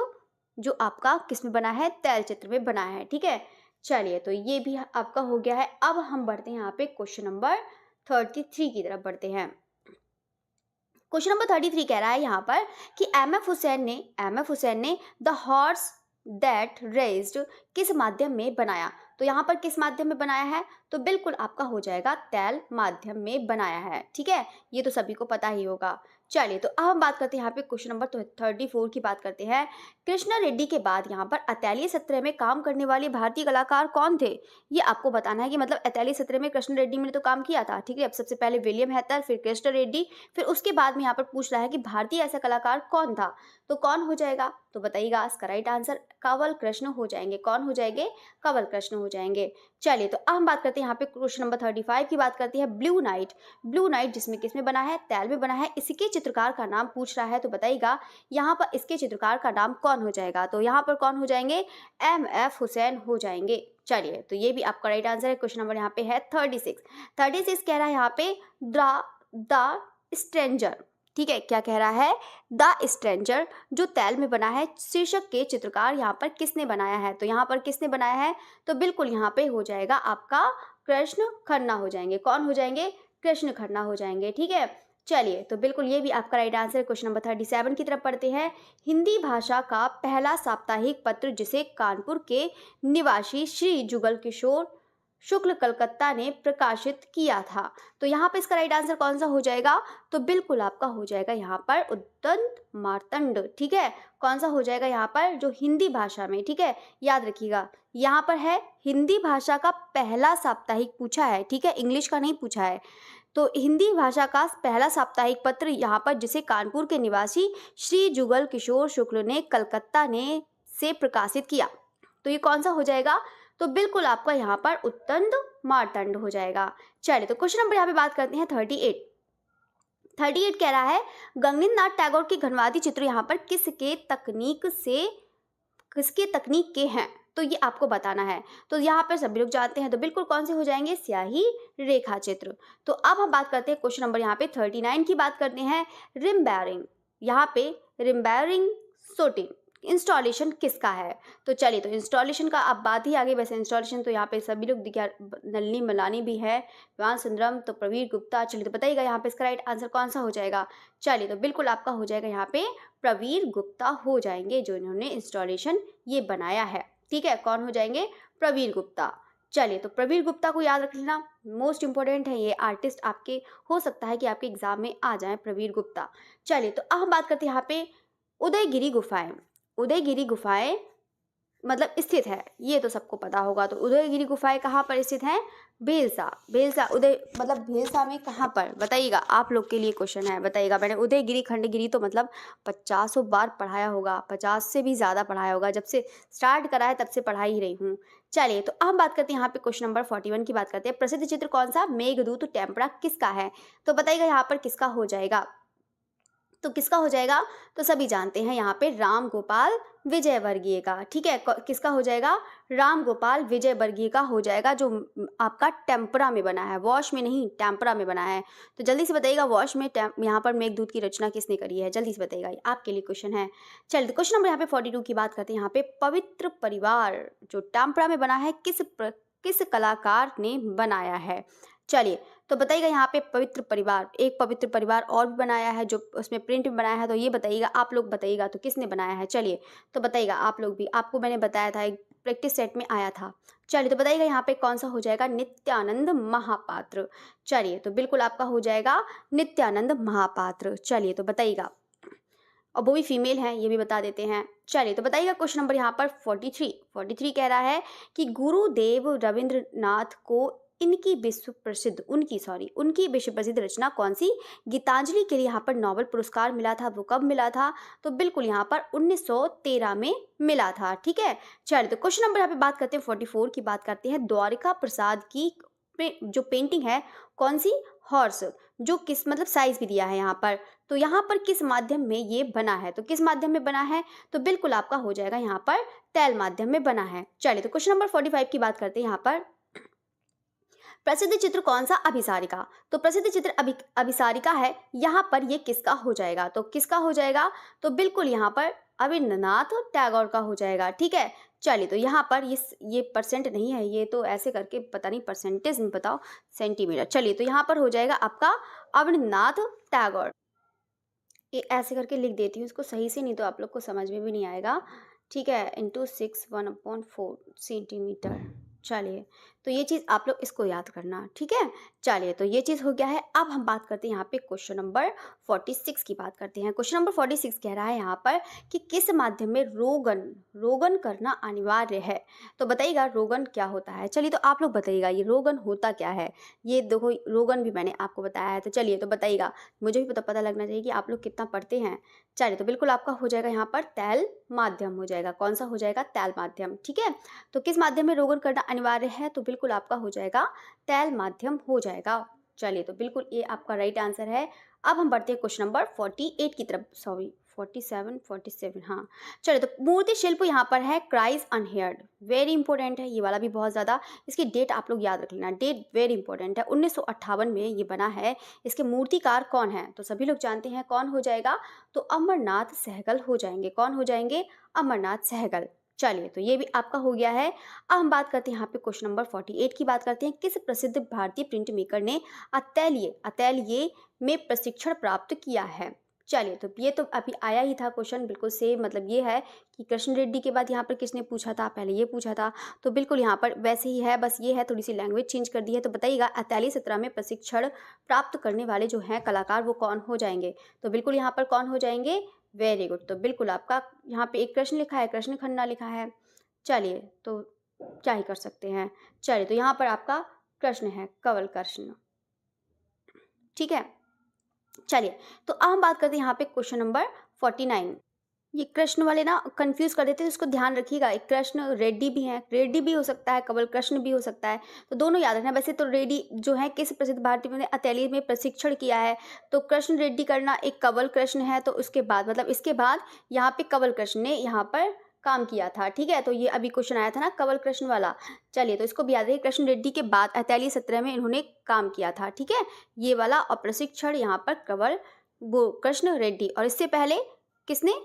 जो आपका किस में बना है? तैल चित्र में बना है। ठीक है, चलिए, तो ये भी आपका हो गया है। अब हम बढ़ते हैं यहाँ पे क्वेश्चन नंबर 33 की तरफ बढ़ते हैं। क्वेश्चन नंबर 33 कह रहा है यहाँ पर कि MF हुसैन ने द हॉर्स दैट रेस्ड किस माध्यम में बनाया? तो यहाँ पर किस माध्यम में बनाया है? तो बिल्कुल आपका हो जाएगा तैल माध्यम में बनाया है। ठीक है, ये तो सभी को पता ही होगा। चलिए, तो अब हम बात करते हैं यहाँ पे क्वेश्चन नंबर 34 की बात करते हैं। कृष्णा रेड्डी के बाद यहाँ पर अतैलिय सत्रह में काम करने वाले भारतीय कलाकार कौन थे? ये आपको बताना है कि मतलब अतैलिय सत्रह में कृष्णा रेड्डी ने तो काम किया था। ठीक है, अब सबसे पहले विलियम हैटर, फिर कृष्णा रेड्डी, फिर उसके बाद में यहाँ पर पूछ रहा है कि भारतीय ऐसा कलाकार कौन था? तो कौन हो जाएगा? तो बताइएगा इसका राइट आंसर कंवल कृष्ण हो जाएंगे। कौन हो जाएंगे? कंवल कृष्ण हो जाएंगे। चलिए तो अब हम बात करते हैं यहाँ पे क्वेश्चन नंबर 35 की बात करती है ब्लू नाइट। ब्लू नाइट जिसमें किसमें बना है? तैल में बना है। इसके चित्रकार का नाम पूछ रहा है, तो बताइएगा यहाँ पर इसके चित्रकार का नाम कौन हो जाएगा? तो यहाँ पर कौन हो जाएंगे? MF हुसैन हो जाएंगे। चलिए तो ये भी आपका राइट आंसर है। क्वेश्चन नंबर यहाँ पे है 36 कह रहा है यहाँ पे द स्ट्रेंजर। ठीक है, क्या कह रहा है? द स्ट्रेंजर जो तैल में बना है, शीर्षक के चित्रकार यहाँ पर किसने बनाया है? तो यहाँ पर किसने बनाया है? तो बिल्कुल यहाँ पे हो जाएगा आपका कृष्ण खन्ना हो जाएंगे। कौन हो जाएंगे? कृष्ण खन्ना हो जाएंगे। ठीक है, चलिए तो बिल्कुल ये भी आपका राइट आंसर है। क्वेश्चन नंबर 37 की तरफ पढ़ते हैं। हिंदी भाषा का पहला साप्ताहिक पत्र जिसे कानपुर के निवासी श्री जुगल किशोर शुक्ल कलकत्ता ने प्रकाशित किया था, तो यहाँ पे इसका राइट आंसर कौन सा हो जाएगा? तो बिल्कुल आपका हो जाएगा यहाँ पर उद्दंत मार्तंड। ठीक है, कौन सा हो जाएगा यहाँ पर? जो हिंदी भाषा में, ठीक है, याद रखिएगा यहाँ पर है हिंदी भाषा का पहला साप्ताहिक पूछा है। ठीक है, इंग्लिश का नहीं पूछा है। तो हिंदी भाषा का पहला साप्ताहिक पत्र यहाँ पर जिसे कानपुर के निवासी श्री जुगल किशोर शुक्ल ने कलकत्ता ने से प्रकाशित किया, तो ये कौन सा हो जाएगा? तो बिल्कुल आपका यहाँ पर उत्तंद मार्तंड हो जाएगा। चलिए तो क्वेश्चन नंबर यहाँ पे बात करते हैं 38 कह रहा है गगनेंद्र नाथ टैगोर के घनवादी चित्र यहाँ पर किसके तकनीक के हैं? तो ये आपको बताना है। तो यहाँ पर सभी लोग जानते हैं, तो बिल्कुल कौन से हो जाएंगे? स्याही रेखा चित्र। तो अब हम बात करते हैं क्वेश्चन नंबर यहाँ पे 39 की बात करते हैं। रिम्बेरिंग, यहाँ पे रिम्बेरिंग सोटिन इंस्टॉलेशन किसका है? तो चलिए तो इंस्टॉलेशन का अब बात ही आ गई। वैसे इंस्टॉलेशन तो यहाँ पे सभी लोग दिखा, नलिनी मलानी भी है, विवान सुंदरम, तो प्रवीर गुप्ता। चलिए तो बताइएगा यहाँ पे इसका राइट आंसर कौन सा हो जाएगा? चलिए तो बिल्कुल आपका हो जाएगा यहाँ पे प्रवीर गुप्ता हो जाएंगे, जो इन्होंने इंस्टॉलेशन ये बनाया है। ठीक है, कौन हो जाएंगे? प्रवीर गुप्ता। चलिए तो प्रवीर गुप्ता को याद रख लेना, मोस्ट इंपॉर्टेंट है ये आर्टिस्ट, आपके हो सकता है कि आपके एग्जाम में आ जाए प्रवीर गुप्ता। चलिए तो अब हम बात करते हैं यहाँ पे उदयगिरी गुफाएं। उदयगिरी गुफाएं मतलब स्थित है, ये तो सबको पता होगा। तो उदयगिरी गुफाएं कहाँ पर स्थित हैं? भेलसा उदय मतलब भेलसा में कहाँ पर? बताइएगा, आप लोग के लिए क्वेश्चन है, बताइएगा। मैंने उदयगिरी खंडगिरी तो मतलब 50 बार पढ़ाया होगा, 50 से भी ज़्यादा पढ़ाया होगा, जब से स्टार्ट करा है तब से पढ़ा ही रही हूँ। चलिए तो अब हम बात करते हैं यहाँ पे क्वेश्चन नंबर 41 की बात करते हैं। प्रसिद्ध चित्र कौन सा? मेघदूत टेम्परा किसका है? तो बताइएगा यहाँ पर किसका हो जाएगा? तो किसका हो जाएगा? तो सभी जानते हैं यहाँ पे राम गोपाल विजयवर्गीय का। ठीक है, किसका हो जाएगा? राम गोपाल विजयवर्गीय का हो जाएगा, जो आपका टेम्परा में बना है, वॉश में नहीं, टेम्परा में बना है। तो जल्दी से बताइएगा वॉश में यहाँ पर मेघदूत की रचना किसने करी है? जल्दी से बताइएगा, ये आपके लिए क्वेश्चन है। चलिए तो क्वेश्चन नंबर यहाँ पे 42 की बात करते हैं। यहाँ पे पवित्र परिवार जो टेम्परा में बना है, किस कलाकार ने बनाया है? चलिए तो बताइएगा यहाँ पे पवित्र परिवार, एक पवित्र परिवार और भी बनाया है जो उसमें प्रिंट में बनाया है, तो ये बताइएगा, आप लोग बताइएगा तो किसने बनाया है? चलिए तो बताइएगा आप लोग भी, आपको मैंने बताया था, एक प्रैक्टिस सेट में आया था। चलिए तो बताइएगा यहाँ पे कौन सा हो जाएगा? नित्यानंद महापात्र। चलिए तो बिल्कुल आपका हो जाएगा नित्यानंद महापात्र। चलिए तो बताइएगा, और वो भी फीमेल है, ये भी बता देते हैं। चलिए तो बताइएगा क्वेश्चन नंबर यहाँ पर 43 कह रहा है कि गुरुदेव रविंद्रनाथ को उनकी विश्व प्रसिद्ध रचना कौन सी? गीतांजलि के लिए यहाँ पर नोबेल पुरस्कार मिला था, वो कब मिला था? तो बिल्कुल यहाँ पर 1913 में मिला था। ठीक है, चलिए तो क्वेश्चन नंबर यहाँ पे बात करते हैं 44 की बात करते हैं। द्वारिका प्रसाद की जो पेंटिंग है कौन सी? हॉर्स, जो किस मतलब साइज भी दिया है यहाँ पर, तो यहाँ पर किस माध्यम में ये बना है? तो किस माध्यम में बना है? तो बिल्कुल आपका हो जाएगा यहाँ पर तैल माध्यम में बना है। चलिए तो क्वेश्चन नंबर 45 की बात करते हैं। यहाँ पर प्रसिद्ध चित्र कौन सा? अभिसारिका। तो प्रसिद्ध चित्र अभिसारिका है, यहाँ पर ये किसका हो जाएगा? तो किसका हो जाएगा? तो बिल्कुल यहाँ पर अविन्द्रनाथ टैगोर का हो जाएगा। ठीक है, चलिए तो यहाँ पर ये परसेंट नहीं है, ये तो ऐसे करके पता नहीं परसेंटेज में बताओ, सेंटीमीटर। चलिए तो यहाँ पर हो जाएगा आपका अविन्द्रनाथ टैगोर। ये ऐसे करके लिख देती हूँ इसको सही से, नहीं तो आप लोग को समझ में भी नहीं आएगा। ठीक है, इंटू 6 1/4 सेंटीमीटर। चलिए तो ये चीज़ आप लोग इसको याद करना, ठीक है। चलिए, तो ये चीज़ हो गया है। अब हम बात करते हैं यहाँ पे क्वेश्चन नंबर 46 की बात करते हैं। क्वेश्चन नंबर 46 कह रहा है यहाँ पर कि किस माध्यम में रोगन रोगन करना अनिवार्य है। तो बताइएगा रोगन क्या होता है। चलिए, तो आप लोग बताइएगा ये रोगन होता क्या है। ये देखो, रोगन भी मैंने आपको बताया है। तो चलिए, तो बताइएगा, मुझे भी पता लगना चाहिए कि आप लोग कितना पढ़ते हैं। चलिए, तो बिल्कुल आपका हो जाएगा यहाँ पर तैल माध्यम हो जाएगा। कौन सा हो जाएगा? तैल माध्यम, ठीक है। तो किस माध्यम में रोगन करना अनिवार्य है, तो बिल्कुल आपका हो जाएगा तैल माध्यम हो जाएगा। चलिए, तो बिल्कुल ये आपका राइट आंसर है। अब हम बढ़ते हैं क्वेश्चन नंबर 48 की तरफ, सॉरी 47 हाँ। चलिए, तो मूर्ति शिल्प यहाँ पर है क्राइस अनहेयर्ड, वेरी इंपॉर्टेंट है ये वाला भी बहुत ज़्यादा। इसकी डेट आप लोग याद रख लेना, डेट वेरी इंपॉर्टेंट है। 1958 में ये बना है। इसके मूर्तिकार कौन है, तो सभी लोग जानते हैं कौन हो जाएगा, तो अमरनाथ सहगल हो जाएंगे। कौन हो जाएंगे? अमरनाथ सहगल। चलिए, तो ये भी आपका हो गया है। अब हम बात करते हैं यहाँ पे क्वेश्चन नंबर 48 की बात करते हैं। किस प्रसिद्ध भारतीय प्रिंट मेकर ने अतैलिये में प्रशिक्षण प्राप्त किया है। चलिए, तो ये तो अभी आया ही था क्वेश्चन, बिल्कुल सेम मतलब ये है कि कृष्ण रेड्डी के बाद यहाँ पर किसने पूछा था, पहले ये पूछा था। तो बिल्कुल यहाँ पर वैसे ही है, बस ये है थोड़ी सी लैंग्वेज चेंज कर दी है। तो बताइएगा अतैली सत्रह में प्रशिक्षण प्राप्त करने वाले जो हैं कलाकार वो कौन हो जाएंगे। तो बिल्कुल यहाँ पर कौन हो जाएंगे? Very good. तो बिल्कुल आपका यहाँ पे एक कृष्ण लिखा है, कृष्ण खन्ना लिखा है। चलिए, तो क्या ही कर सकते हैं। चलिए, तो यहाँ पर आपका कृष्ण है, कंवल कृष्ण, ठीक है। चलिए, तो अब हम बात करते हैं यहाँ पे क्वेश्चन नंबर 49। ये कृष्ण वाले ना कंफ्यूज कर देते हैं, इसको ध्यान रखिएगा। एक कृष्ण रेड्डी भी है, रेड्डी भी हो सकता है, कंवल कृष्ण भी हो सकता है, तो दोनों याद रखना। वैसे तो रेड्डी जो है किस प्रसिद्ध भारतीय ने अतैली में प्रशिक्षण किया है, तो कृष्ण रेड्डी करना एक कंवल कृष्ण है। तो उसके बाद मतलब इसके बाद यहाँ पे कंवल कृष्ण ने यहाँ पर काम किया था, ठीक है। तो ये अभी क्वेश्चन आया था ना कंवल कृष्ण वाला। चलिए, तो इसको भी याद रखिए, कृष्ण रेड्डी के बाद अतैली सत्रह में इन्होंने काम किया था, ठीक है, ये वाला। और प्रशिक्षण यहाँ पर कंवल वो कृष्ण रेड्डी, और इससे पहले किसने?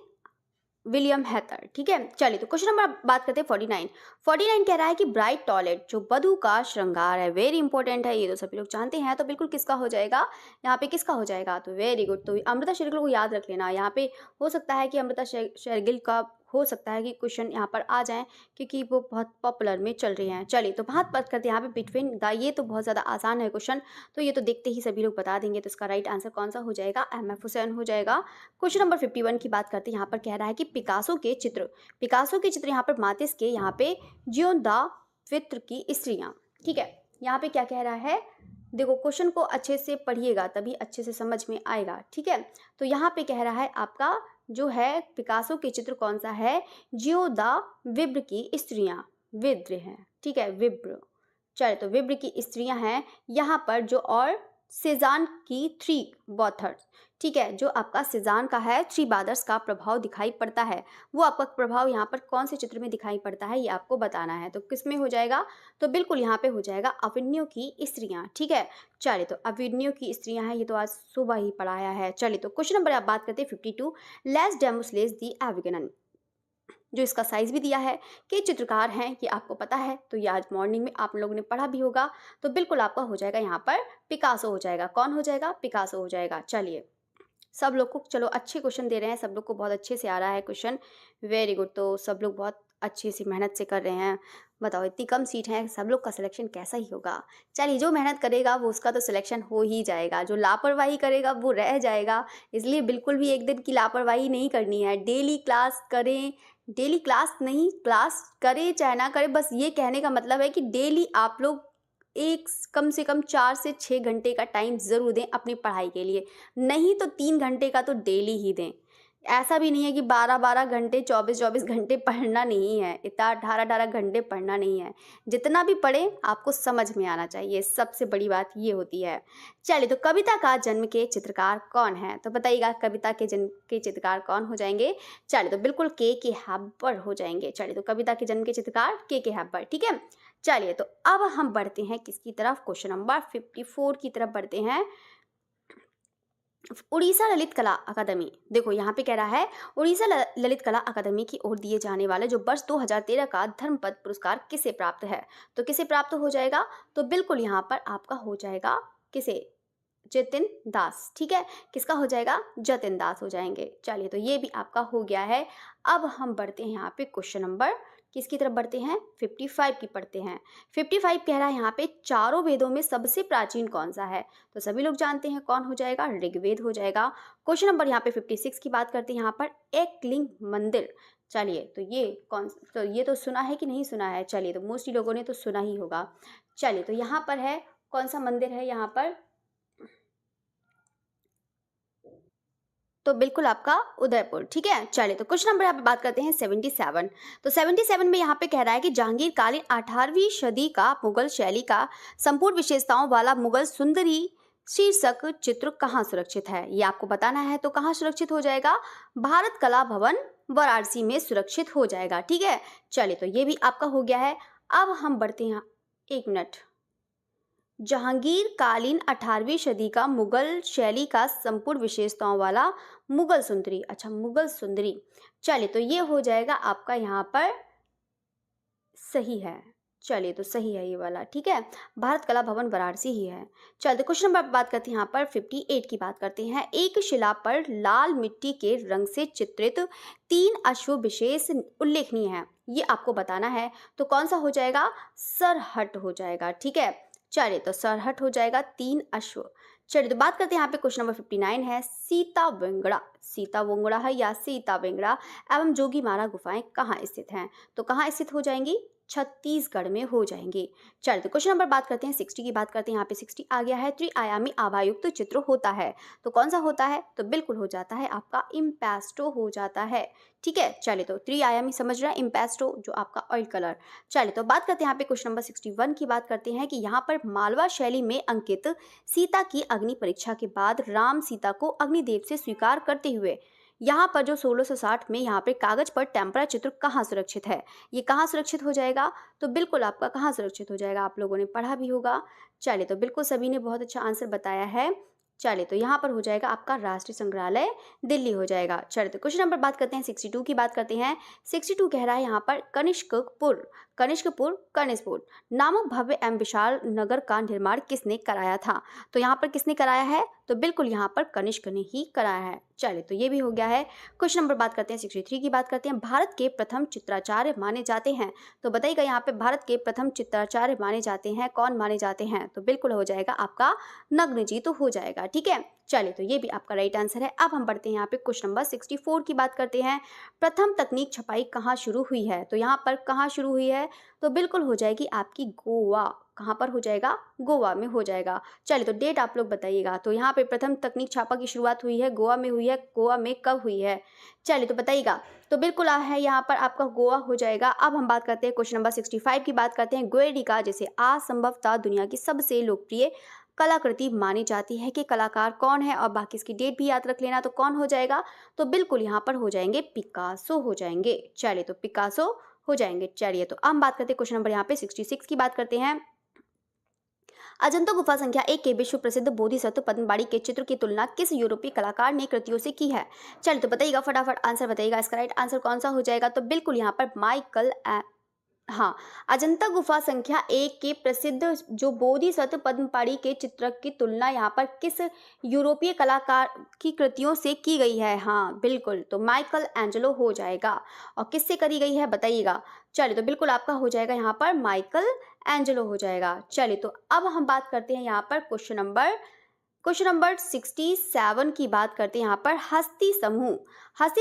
विलियम हैथर, ठीक है। चलिए, तो क्वेश्चन नंबर बात करते हैं 49 कह रहा है कि ब्राइट टॉयलेट जो वधू का श्रृंगार है, वेरी इंपॉर्टेंट है, ये तो सभी लोग जानते हैं। तो बिल्कुल किसका हो जाएगा यहाँ पे, किसका हो जाएगा? तो वेरी गुड। तो अमृता शेरगिल को याद रख लेना। यहाँ पे हो सकता है कि अमृता शेरगिल का हो सकता है कि क्वेश्चन यहाँ पर आ जाए, क्योंकि वो बहुत पॉपुलर में चल रही हैं। चलिए, तो बात करते हैं यहाँ पे बिटवीन द, ये तो बहुत ज़्यादा आसान है क्वेश्चन, तो ये तो देखते ही सभी लोग बता देंगे। तो इसका राइट आंसर कौन सा हो जाएगा? MF हुसैन हो जाएगा। क्वेश्चन नंबर 51 की बात करते हैं। यहाँ पर कह रहा है कि पिकासो के चित्र यहाँ पर मातिस के यहाँ पे जियोंदा वित्र की स्त्रियाँ, ठीक है। यहाँ पे क्या कह रहा है, देखो क्वेश्चन को अच्छे से पढ़िएगा तभी अच्छे से समझ में आएगा, ठीक है। तो यहाँ पे कह रहा है आपका जो है पिकासो के चित्र कौन सा है? जियोदा विब्र की स्त्रियाँ, विद्र हैं, ठीक है, विब्र। चलिए, तो विब्र की स्त्रियां हैं यहाँ पर जो, और सेजान की थ्री बॉथर्स, ठीक है, जो आपका सेजान का है थ्री बादर्स का प्रभाव दिखाई पड़ता है, वो आपका प्रभाव यहाँ पर कौन से चित्र में दिखाई पड़ता है ये आपको बताना है। तो किस में हो जाएगा? तो बिल्कुल यहाँ पे हो जाएगा अविन्यो की स्त्रियां, ठीक है। चलिए, तो अविन्यो की स्त्रियां हैं, ये तो आज सुबह ही पढ़ाया है। चलिए, तो क्वेश्चन नंबर आप बात करते हैं 52। लेस डेमोस्लेस दी एविगनन, जो इसका साइज भी दिया है कि चित्रकार हैं ये आपको पता है, तो ये आज मॉर्निंग में आप लोगों ने पढ़ा भी होगा। तो बिल्कुल आपका हो जाएगा यहाँ पर पिकासो हो जाएगा। कौन हो जाएगा? पिकासो हो जाएगा। चलिए, सब लोग को चलो अच्छे क्वेश्चन दे रहे हैं, सब लोग को बहुत अच्छे से आ रहा है क्वेश्चन, वेरी गुड। तो सब लोग बहुत अच्छी सी मेहनत से कर रहे हैं। बताओ इतनी कम सीट है, सब लोग का सिलेक्शन कैसा ही होगा। चलिए, जो मेहनत करेगा वो उसका तो सिलेक्शन हो ही जाएगा, जो लापरवाही करेगा वो रह जाएगा। इसलिए बिल्कुल भी एक दिन की लापरवाही नहीं करनी है। डेली क्लास करें, डेली क्लास नहीं, क्लास करें चाहे ना करें, बस ये कहने का मतलब है कि डेली आप लोग एक कम से कम 4 से 6 घंटे का टाइम ज़रूर दें अपनी पढ़ाई के लिए, नहीं तो 3 घंटे का तो डेली ही दें। ऐसा भी नहीं है कि 12-12 घंटे 24-24 घंटे पढ़ना नहीं है, इतना 18-18 घंटे पढ़ना नहीं है। जितना भी पढ़ें आपको समझ में आना चाहिए, सबसे बड़ी बात ये होती है। चलिए, तो कविता का जन्म के चित्रकार कौन है? तो बताइएगा कविता के जन्म के चित्रकार कौन हो जाएंगे? चलिए, तो बिल्कुल के हैबर हो जाएंगे। चलिए, तो कविता के जन्म के चित्रकार के हैबर, ठीक है। चलिए, तो अब हम बढ़ते हैं किसकी तरफ? क्वेश्चन नंबर 54 की तरफ बढ़ते हैं। उड़ीसा ललित कला अकादमी, देखो यहाँ पे कह रहा है उड़ीसा ललित कला अकादमी की ओर दिए जाने वाले जो वर्ष 2013 का धर्मपद पुरस्कार किसे प्राप्त है? तो किसे प्राप्त हो जाएगा? तो बिल्कुल यहाँ पर आपका हो जाएगा किसे? जतिन दास, ठीक है। किसका हो जाएगा? जतिन दास हो जाएंगे। चलिए, तो ये भी आपका हो गया है। अब हम बढ़ते हैं यहाँ पे क्वेश्चन नंबर किसकी तरफ बढ़ते हैं? 55 की पढ़ते हैं। 55 कह रहा है यहाँ पे चारों वेदों में सबसे प्राचीन कौन सा है? तो सभी लोग जानते हैं कौन हो जाएगा? ऋग्वेद हो जाएगा। क्वेश्चन नंबर यहाँ पे 56 की बात करते हैं यहाँ पर एकलिंग मंदिर। चलिए तो ये कौन, तो ये तो सुना है कि नहीं सुना है? चलिए तो मोस्टली लोगों ने तो सुना ही होगा। चलिए तो यहाँ पर है, कौन सा मंदिर है यहाँ पर? तो बिल्कुल आपका उदयपुर। ठीक है, चलिए तो क्वेश्चन नंबर यहाँ पे बात करते हैं 77। तो 77 में यहाँ पे कह रहा है कि जहांगीर कालीन 18वीं सदी का मुगल शैली का संपूर्ण विशेषताओं वाला मुगल सुंदरी शीर्षक चित्र कहाँ सुरक्षित है? ये आपको बताना है। तो कहाँ सुरक्षित हो जाएगा? भारत कला भवन वाराणसी में सुरक्षित हो जाएगा। ठीक है, चलिए तो ये भी आपका हो गया है। अब हम बढ़ते हैं, एक मिनट, जहांगीर कालीन 18वीं सदी का मुगल शैली का संपूर्ण विशेषताओं वाला मुगल सुंदरी। अच्छा, मुगल सुंदरी। चलिए तो ये हो जाएगा आपका यहाँ पर सही है। चलिए तो सही है ये वाला। ठीक है, भारत कला भवन वाराणसी ही है। चलिए क्वेश्चन नंबर बात करते हैं यहाँ पर 58 की बात करते हैं। एक शिला पर लाल मिट्टी के रंग से चित्रित 3 अश्व विशेष उल्लेखनीय है, ये आपको बताना है। तो कौन सा हो जाएगा? सरहट हो जाएगा। ठीक है, चलिए तो सरहट हो जाएगा 3 अश्व। चलिए तो बात करते हैं यहाँ पे क्वेश्चन नंबर 59 है सीता वेंगड़ा। सीता वेंगड़ा है या सीता वेंगड़ा एवं जोगीमारा गुफाएं कहाँ स्थित हैं? तो कहाँ स्थित हो जाएंगी? छत्तीसगढ़ में हो जाएंगे। चलिए तो क्वेश्चन नंबर बात करते हैं 60 की बात करते हैं। यहाँ पे 60 आ गया है, त्रिआयामी आभायुक्त चित्र होता है। तो कौन सा होता है? तो बिल्कुल हो जाता है आपका इम्पेस्टो हो जाता है। ठीक है, चलिए तो त्रिआयामी समझ रहे हैं, इम्पेस्टो जो आपका ऑयल कलर। चलिए तो बात करते हैं यहाँ पे क्वेश्चन नंबर 61 की बात करते हैं कि यहाँ पर मालवा शैली में अंकित सीता की अग्नि परीक्षा के बाद राम सीता को अग्निदेव से स्वीकार करते हुए यहाँ पर जो 1660 में यहाँ पे कागज पर टेम्परा चित्र कहाँ सुरक्षित है? ये कहाँ सुरक्षित हो जाएगा? तो बिल्कुल आपका कहाँ सुरक्षित हो जाएगा? आप लोगों ने पढ़ा भी होगा। चलिए तो बिल्कुल सभी ने बहुत अच्छा आंसर बताया है। चलिए तो यहाँ पर हो जाएगा आपका राष्ट्रीय संग्रहालय दिल्ली हो जाएगा। चलिए तो क्वेश्चन नंबर बात करते हैं 62 की बात करते हैं। 62 कह रहा है यहाँ पर कनिष्कपुर कनिष्कपुर नामक भव्य एवं विशाल नगर का निर्माण किसने कराया था? तो यहाँ पर किसने कराया है? तो बिल्कुल यहाँ पर कनिष्क ने ही कराया है। चलिए तो ये भी हो गया है। क्वेश्चन नंबर बात करते हैं 63 की बात करते हैं। भारत के प्रथम चित्राचार्य माने जाते हैं, तो बताइएगा यहाँ पे भारत के प्रथम चित्राचार्य माने जाते हैं, कौन माने जाते हैं? तो बिल्कुल हो जाएगा आपका नग्न जी तो हो जाएगा। ठीक है, चलिए तो ये भी आपका राइट आंसर है। अब हम बढ़ते हैं यहाँ पे क्वेश्चन नंबर 64 की बात करते हैं। प्रथम तकनीक छपाई कहाँ शुरू हुई है? तो यहाँ पर कहाँ शुरू हुई है? तो बिल्कुल हो जाएगी आपकी गोवा। कहाँ पर हो जाएगा? गोवा में हो जाएगा। चलिए तो डेट आप लोग बताइएगा। तो यहाँ पे प्रथम तकनीक छापा की शुरुआत हुई है गोवा में हुई है। गोवा में कब हुई है? चलिए तो बताइएगा। तो बिल्कुल है यहाँ पर आपका गोवा हो जाएगा। अब हम बात करते हैं क्वेश्चन नंबर 65 की बात करते हैं। गोएडिका जिसे असंभवतः दुनिया की सबसे लोकप्रिय कलाकृति मानी जाती है कि कलाकार कौन है, और बाकी इसकी डेट भी याद रख लेना। तो कौन हो जाएगा? तो बिल्कुल यहाँ पर हो जाएंगे पिकासो हो जाएंगे। चलिए तो पिकासो हो जाएंगे। चलिए तो अब हम बात करते हैं क्वेश्चन नंबर यहाँ पे 66 की बात करते हैं। अजंता गुफा संख्या 1 के विश्व प्रसिद्ध बोधिसत्व पद्मबाड़ी के चित्र की तुलना किस यूरोपीय कलाकार ने कृतियों से की है? चलिए तो बताइएगा, फटाफट आंसर बताइएगा। इसका राइट आंसर कौन सा हो जाएगा? तो बिल्कुल यहाँ पर माइकल हाँ, अजंता गुफा संख्या 1 के प्रसिद्ध जो बोधिसत्व पद्मपाड़ी के चित्र की तुलना यहाँ पर किस यूरोपीय कलाकार की कृतियों से की गई है? हाँ बिल्कुल, तो माइकल एंजेलो हो जाएगा। और किससे करी गई है बताइएगा? चलिए तो बिल्कुल आपका हो जाएगा यहाँ पर माइकल एंजेलो हो जाएगा। चलिए तो अब हम बात करते हैं यहाँ पर क्वेश्चन नंबर 67 की बात करते हैं। यहाँ पर हस्ती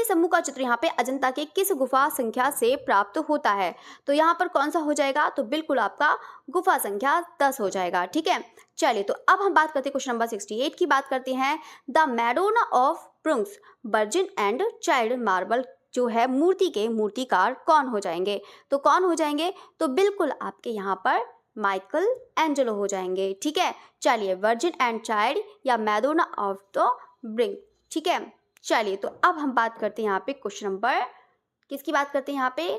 समूह का चित्र यहाँ पे अजंता के किस गुफा संख्या से प्राप्त होता है? तो यहाँ पर कौन सा हो जाएगा? तो बिल्कुल आपका गुफा संख्या 10 हो जाएगा। ठीक है, चलिए तो अब हम बात करते हैं क्वेश्चन नंबर 68 की बात करते हैं। द मैडोना ऑफ प्रुंक्स वर्जिन एंड चाइल्ड मार्बल जो है मूर्ति के मूर्तिकार कौन हो जाएंगे? तो कौन हो जाएंगे? तो बिल्कुल आपके यहाँ पर माइकल एंजेलो हो जाएंगे। ठीक है, चलिए वर्जिन एंड चाइल्ड या मैडोना ऑफ द ब्रिंक। ठीक है, चलिए तो अब हम बात करते हैं यहाँ पे क्वेश्चन नंबर किसकी बात करते हैं यहाँ पे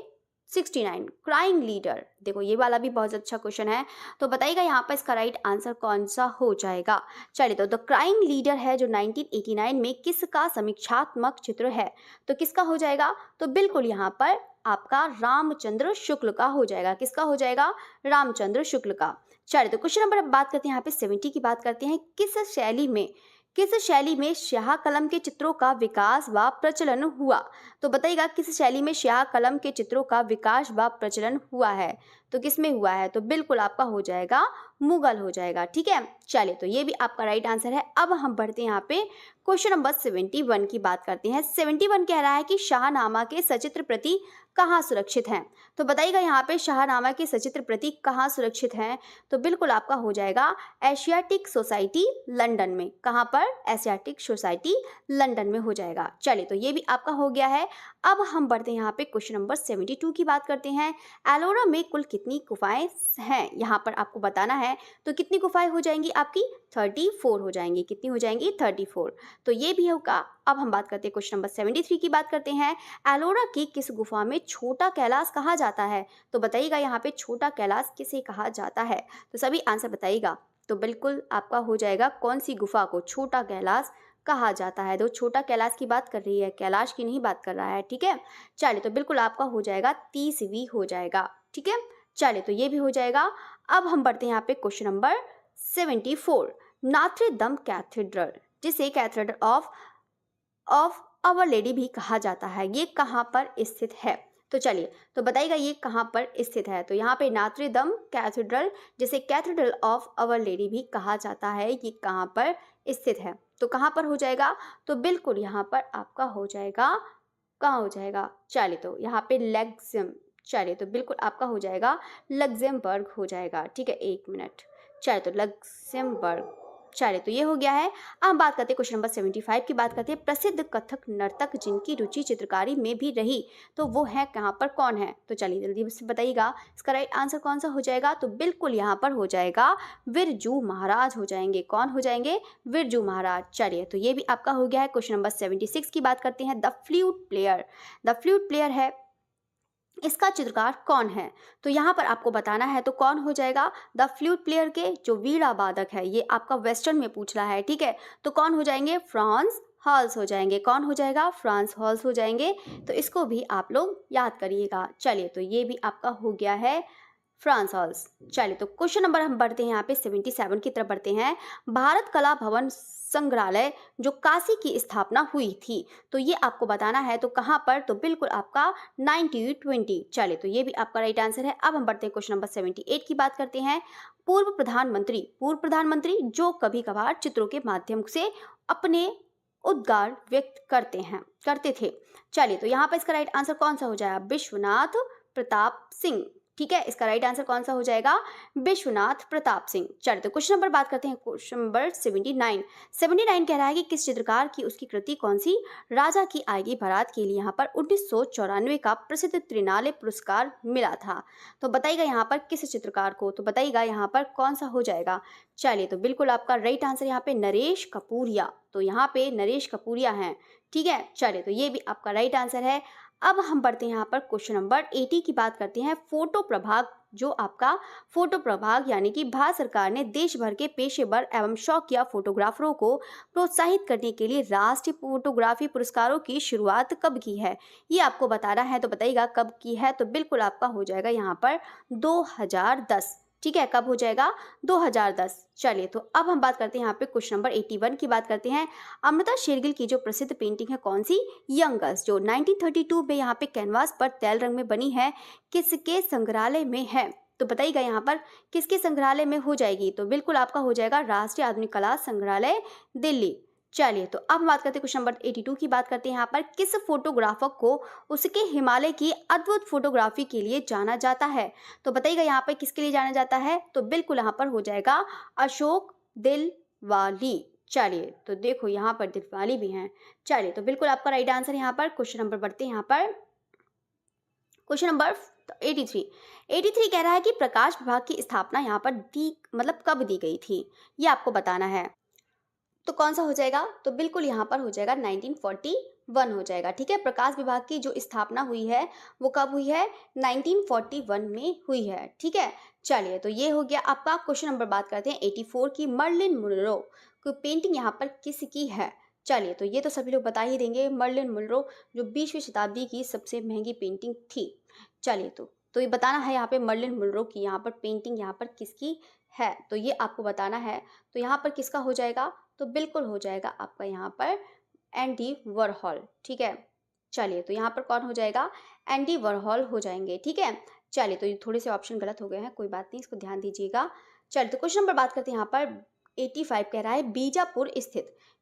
69 क्राइंग लीडर। देखो ये वाला भी बहुत अच्छा क्वेश्चन है, तो बताइएगा यहाँ पर इसका राइट आंसर कौन सा हो जाएगा? चलिए तो द क्राइंग लीडर है जो 1989 में किसका समीक्षात्मक चित्र है? तो किसका हो जाएगा? तो बिल्कुल यहाँ पर आपका रामचंद्र शुक्ल का हो जाएगा। किसका हो जाएगा? रामचंद्र शुक्ल का। चलिए तो क्वेश्चन नंबर बात करते हैं यहाँ पे 70 की बात करते हैं। किस शैली में किस शैली में स्याह कलम के चित्रों का विकास व प्रचलन हुआ? तो बताइएगा किस शैली में स्याह कलम के चित्रों का विकास व प्रचलन हुआ है? तो किस में हुआ है? तो बिल्कुल आपका हो जाएगा मुगल हो जाएगा। ठीक है, चलिए तो ये भी आपका राइट आंसर है। अब हम बढ़ते हैं यहाँ पे क्वेश्चन नंबर 71 की बात करते हैं। 71 कह रहा है कि शाहनामा के सचित्र प्रति कहाँ सुरक्षित हैं? तो बताइएगा यहाँ पे शाहनामा के सचित्र प्रति कहाँ सुरक्षित हैं? तो बिल्कुल आपका हो जाएगा एशियाटिक सोसाइटी लंदन में। कहाँ पर? एशियाटिक सोसाइटी लंदन में हो जाएगा। चलिए तो ये भी आपका हो गया है। अब हम बढ़ते हैं यहाँ पे क्वेश्चन नंबर 72 की बात करते हैं। एलोरा में कुल कितनी गुफाएं हैं? यहाँ पर आपको बताना है। तो कितनी गुफाएं हो जाएंगी आपकी? 34 हो जाएंगी। कितनी हो जाएंगी? 34। तो ये भी होगा। अब हम बात करते हैं क्वेश्चन नंबर 73 की बात करते हैं। एलोरा की किस गुफा में छोटा कैलाश कहा जाता है? तो बताइएगा यहाँ पे छोटा कैलाश किसे कहा जाता है? तो सभी आंसर बताइएगा। तो बिल्कुल आपका हो जाएगा कौन सी गुफा को छोटा कैलाश कहा जाता है? तो छोटा कैलाश की बात कर रही है, कैलाश की नहीं बात कर रहा है। ठीक है, चलिए तो बिल्कुल आपका हो जाएगा 30वीं हो जाएगा। ठीक है, चलिए तो ये भी हो जाएगा। अब हम बढ़ते हैं यहाँ पे क्वेश्चन नंबर 74। नात्रे दम कैथेड्रल, जिसे कैथेड्रल ऑफ आवर लेडी भी कहा जाता है, ये कहाँ पर स्थित है? तो चलिए तो बताइएगा ये कहाँ पर स्थित है? तो यहाँ पे नात्रे दम कैथेड्रल, जिसे कैथेड्रल ऑफ आवर लेडी भी कहा जाता है, ये कहाँ पर स्थित है? तो कहाँ पर हो जाएगा? तो बिल्कुल यहाँ पर आपका हो जाएगा, कहाँ हो जाएगा? चलिए तो यहाँ पे लग्जम, चलिए तो बिल्कुल आपका हो जाएगा लग्जमबर्ग हो जाएगा। ठीक है, 1 मिनट। चलिए तो लग्जमबर्ग। चलिए तो ये हो गया है। अब हम बात करते हैं क्वेश्चन नंबर 75 की बात करते हैं। प्रसिद्ध कथक नर्तक जिनकी रुचि चित्रकारी में भी रही, तो वो है कहाँ पर, कौन है? तो चलिए जल्दी से बताइएगा इसका राइट आंसर कौन सा हो जाएगा? तो बिल्कुल यहाँ पर हो जाएगा बिरजू महाराज हो जाएंगे। कौन हो जाएंगे? बिरजू महाराज। चलिए तो ये भी आपका हो गया है। क्वेश्चन नंबर 76 की बात करते हैं। The flute player, the flute player है, इसका चित्रकार कौन है? तो यहाँ पर आपको बताना है। तो कौन हो जाएगा? द फ्लूट प्लेयर के जो वीणा वादक है, ये आपका वेस्टर्न में पूछ रहा है। ठीक है, तो कौन हो जाएंगे? फ्रांस हॉल्स हो जाएंगे। कौन हो जाएगा? फ्रांस हॉल्स हो जाएंगे। तो इसको भी आप लोग याद करिएगा। चलिए तो ये भी आपका हो गया है फ्रांस हॉल्स। चलिए तो क्वेश्चन नंबर हम बढ़ते हैं यहाँ पे 77 की तरफ बढ़ते हैं। भारत कला भवन संग्रहालय जो काशी की स्थापना हुई थी, तो ये आपको बताना है। तो कहाँ पर? तो बिल्कुल आपका 1920। चलिए तो ये भी आपका राइट आंसर है। अब हम बढ़ते हैं क्वेश्चन नंबर 78 की बात करते हैं। पूर्व प्रधानमंत्री जो कभी कभार चित्रों के माध्यम से अपने उद्गार व्यक्त करते थे। चलिए तो यहाँ पर इसका राइट आंसर कौन सा हो जाएगा? विश्वनाथ प्रताप सिंह। ठीक है, इसका राइट आंसर कौन सा हो जाएगा? विश्वनाथ प्रताप सिंह। चलिए तो क्वेश्चन नंबर बात करते हैं। क्वेश्चन नंबर 79 कह रहा है कि किस चित्रकार की उसकी कृति कौन सी राजा की आएगी बारात के लिए यहाँ पर 1994 का प्रसिद्ध त्रिनाले पुरस्कार मिला था? तो बताइएगा यहाँ पर किस चित्रकार को? तो बताइएगा यहाँ पर कौन सा हो जाएगा? चलिए तो बिल्कुल आपका राइट आंसर यहाँ पे नरेश कपूरिया। तो यहाँ पे नरेश कपूरिया हैं। ठीक है, चलिए तो ये भी आपका राइट आंसर है। अब हम बढ़ते हैं यहाँ पर क्वेश्चन नंबर 80 की बात करते हैं। फोटो प्रभाग, जो आपका फोटो प्रभाग यानी कि भारत सरकार ने देश भर के पेशेवर एवं शौकिया फोटोग्राफरों को प्रोत्साहित करने के लिए राष्ट्रीय फोटोग्राफी पुरस्कारों की शुरुआत कब की है? ये आपको बताना है। तो बताइएगा कब की है? तो बिल्कुल आपका हो जाएगा यहाँ पर 2010। ठीक है, कब हो जाएगा? 2010। चलिए तो अब हम बात करते हैं यहाँ पे क्वेश्चन नंबर 81 की बात करते हैं। अमृता शेरगिल की जो प्रसिद्ध पेंटिंग है कौन सी? यंग गर्ल्स, जो 1932 में यहाँ पे कैनवास पर तैल रंग में बनी है, किसके संग्रहालय में है? तो बताइएगा यहाँ पर किसके संग्रहालय में हो जाएगी? तो बिल्कुल आपका हो जाएगा राष्ट्रीय आधुनिक कला संग्रहालय दिल्ली। चलिए तो अब हम बात करते हैं क्वेश्चन नंबर 82 की बात करते हैं। यहाँ पर किस फोटोग्राफर को उसके हिमालय की अद्भुत फोटोग्राफी के लिए जाना जाता है? तो बताइएगा यहाँ पर किसके लिए जाना जाता है? तो बिल्कुल यहाँ पर हो जाएगा अशोक दिलवाली। चलिए तो देखो यहाँ पर दिलवाली भी हैं। चलिए तो बिल्कुल आपका राइट आंसर यहाँ पर। क्वेश्चन नंबर बढ़ते हैं यहाँ पर क्वेश्चन नंबर 83 कह रहा है कि प्रकाश विभाग की स्थापना यहाँ पर कब दी गई थी? ये आपको बताना है। तो कौन सा हो जाएगा? तो बिल्कुल यहाँ पर हो जाएगा 1941 हो जाएगा। ठीक है, प्रकाश विभाग की जो स्थापना हुई है वो कब हुई है? 1941 में हुई है। ठीक है, चलिए तो ये हो गया आपका। क्वेश्चन नंबर बात करते हैं 84 की। मर्लिन मुनरो की पेंटिंग यहाँ पर किसकी है? चलिए तो ये तो सभी लोग बता ही देंगे। मर्लिन मुनरो जो 20वीं शताब्दी की सबसे महंगी पेंटिंग थी। चलिए तो ये बताना है यहाँ पे मर्लिन मुनरो की यहाँ पर पेंटिंग यहाँ पर किसकी है? तो ये आपको बताना है। तो यहाँ पर किसका हो जाएगा? तो बिल्कुल हो जाएगा आपका यहाँ पर एंडी वॉरहॉल। ठीक है, चलिए तो यहाँ पर कौन हो जाएगा, एंडी वॉरहॉल हो जाएंगे। ठीक है, चलिए तो ये थोड़े से ऑप्शन गलत हो गए हैं, कोई बात नहीं, इसको ध्यान दीजिएगा। चलिए तो क्वेश्चन नंबर बात करते हैं यहाँ पर 85 कह रहा है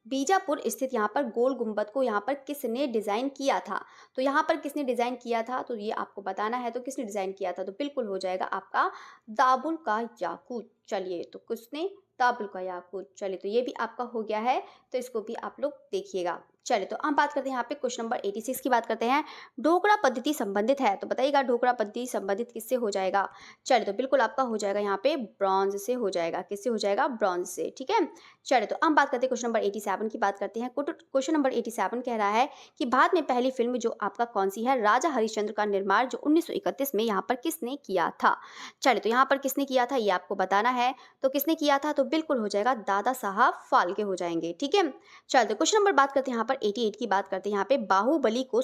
बीजापुर स्थित यहाँ पर गोल गुंबद को यहाँ पर किसने डिजाइन किया था। तो यहाँ पर किसने डिजाइन किया था, तो ये आपको बताना है। तो किसने डिजाइन किया था, तो बिल्कुल हो जाएगा आपका दाबुल का याकूत। चलिए तो किसने, दाबुल का याकूत। चलिए तो ये भी आपका हो गया है, तो इसको भी आप लोग देखिएगा। चलिए तो हम बात करते हैं यहाँ पे क्वेश्चन नंबर 86 की बात करते हैं। ढोकड़ा पद्धति संबंधित है, तो बताइएगा ढोकड़ा पद्धति संबंधित किससे हो जाएगा। चलिए तो बिल्कुल आपका हो जाएगा यहाँ पे ब्रॉन्ज से हो जाएगा। किससे हो जाएगा, ब्रॉन्ज से। ठीक है, चलिए तो हम बात करते हैं क्वेश्चन नंबर 87 की बात करते हैं। क्वेश्चन नंबर 87 कह रहा है कि भारत में पहली फिल्म जो आपका कौन सी है, राजा हरिश्चंद्र का निर्माण जो 1931 में यहाँ पर किसने किया था। चलिए तो यहाँ पर किसने किया था ये आपको बताना है। तो किसने किया था, तो बिल्कुल हो जाएगा दादा साहब फाल्के हो जाएंगे। ठीक है, चलिए तो क्वेश्चन नंबर बात करते हैं यहाँ पर 88 की बात करते हैं। यहाँ पे बाहुबली को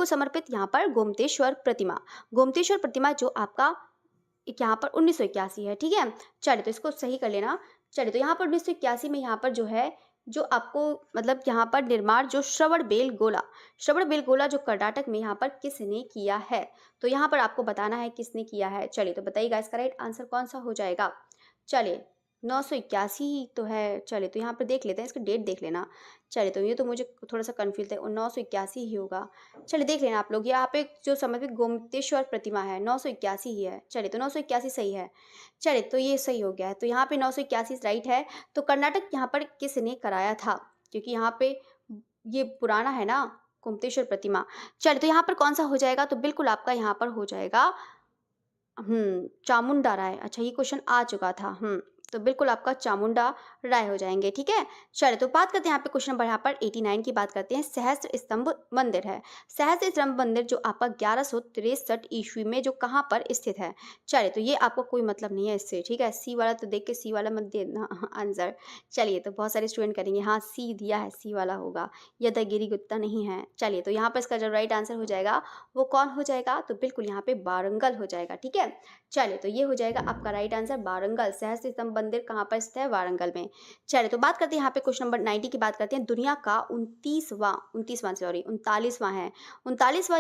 समर्पित यहाँ पर गोमतेश्वर प्रतिमा जो आपका यहाँ पर 1981 है। ठीक है, चलिए तो इसको सही कर लेना। चलिए तो यहाँ पर 1981 में यहाँ पर जो है, जो आपको मतलब यहाँ पर निर्माण जो श्रवण बेल गोला जो कर्नाटक में यहाँ पर किसने किया है, तो यहाँ पर आपको बताना है किसने किया है। चलिए तो बताइएगा इसका राइट आंसर कौन सा हो जाएगा। चलिए 981 तो है। चलिए तो यहाँ पर देख लेते हैं, इसका डेट देख लेना। चलिए तो ये तो मुझे थोड़ा सा कन्फ्यूज है, 981 ही होगा। चलिए देख लेना आप लोग, यहाँ पे जो समर्पित गोमतेश्वर प्रतिमा है 981 ही है। चलिए तो 981 सही है। चलिए तो ये सही हो गया है, तो यहाँ पे 981 राइट है। तो कर्नाटक यहाँ पर किसने कराया था, क्योंकि यहाँ पे ये पुराना है ना गोमतेश्वर प्रतिमा। चलिए तो यहाँ पर कौन सा हो जाएगा, तो बिल्कुल आपका यहाँ पर हो जाएगा चामुंडा राय। अच्छा ये क्वेश्चन आ चुका था। तो बिल्कुल आपका चामुंडा राय हो जाएंगे। ठीक है, चलिए तो बात करते हैं यहाँ पे क्वेश्चन नंबर यहाँ पर 89 की बात करते हैं। सहस्त्र स्तंभ मंदिर है, सहस्त्र स्तंभ मंदिर जो आपका 1163 ईस्वी में जो कहाँ पर स्थित है। चलिए तो ये आपको कोई मतलब नहीं है इससे। ठीक है, सी वाला तो देख के सी वाला मत देना आंसर। चलिए तो बहुत सारे स्टूडेंट करेंगे हाँ सी दिया है, सी वाला होगा, यदागिरी गुप्ता नहीं है। चलिए तो यहाँ पर इसका जो राइट आंसर हो जाएगा वो कौन हो जाएगा, तो बिल्कुल यहाँ पे वारंगल हो जाएगा। ठीक है, चलिए तो ये हो जाएगा आपका राइट आंसर वारंगल। सहस्त्र स्तंभ मंदिर कहाँ पर स्थित है, वारंगल में। चलिए तो बात करते हैं यहाँ पे क्वेश्चन नंबर 90 की बात करते हैं। दुनिया का 39वां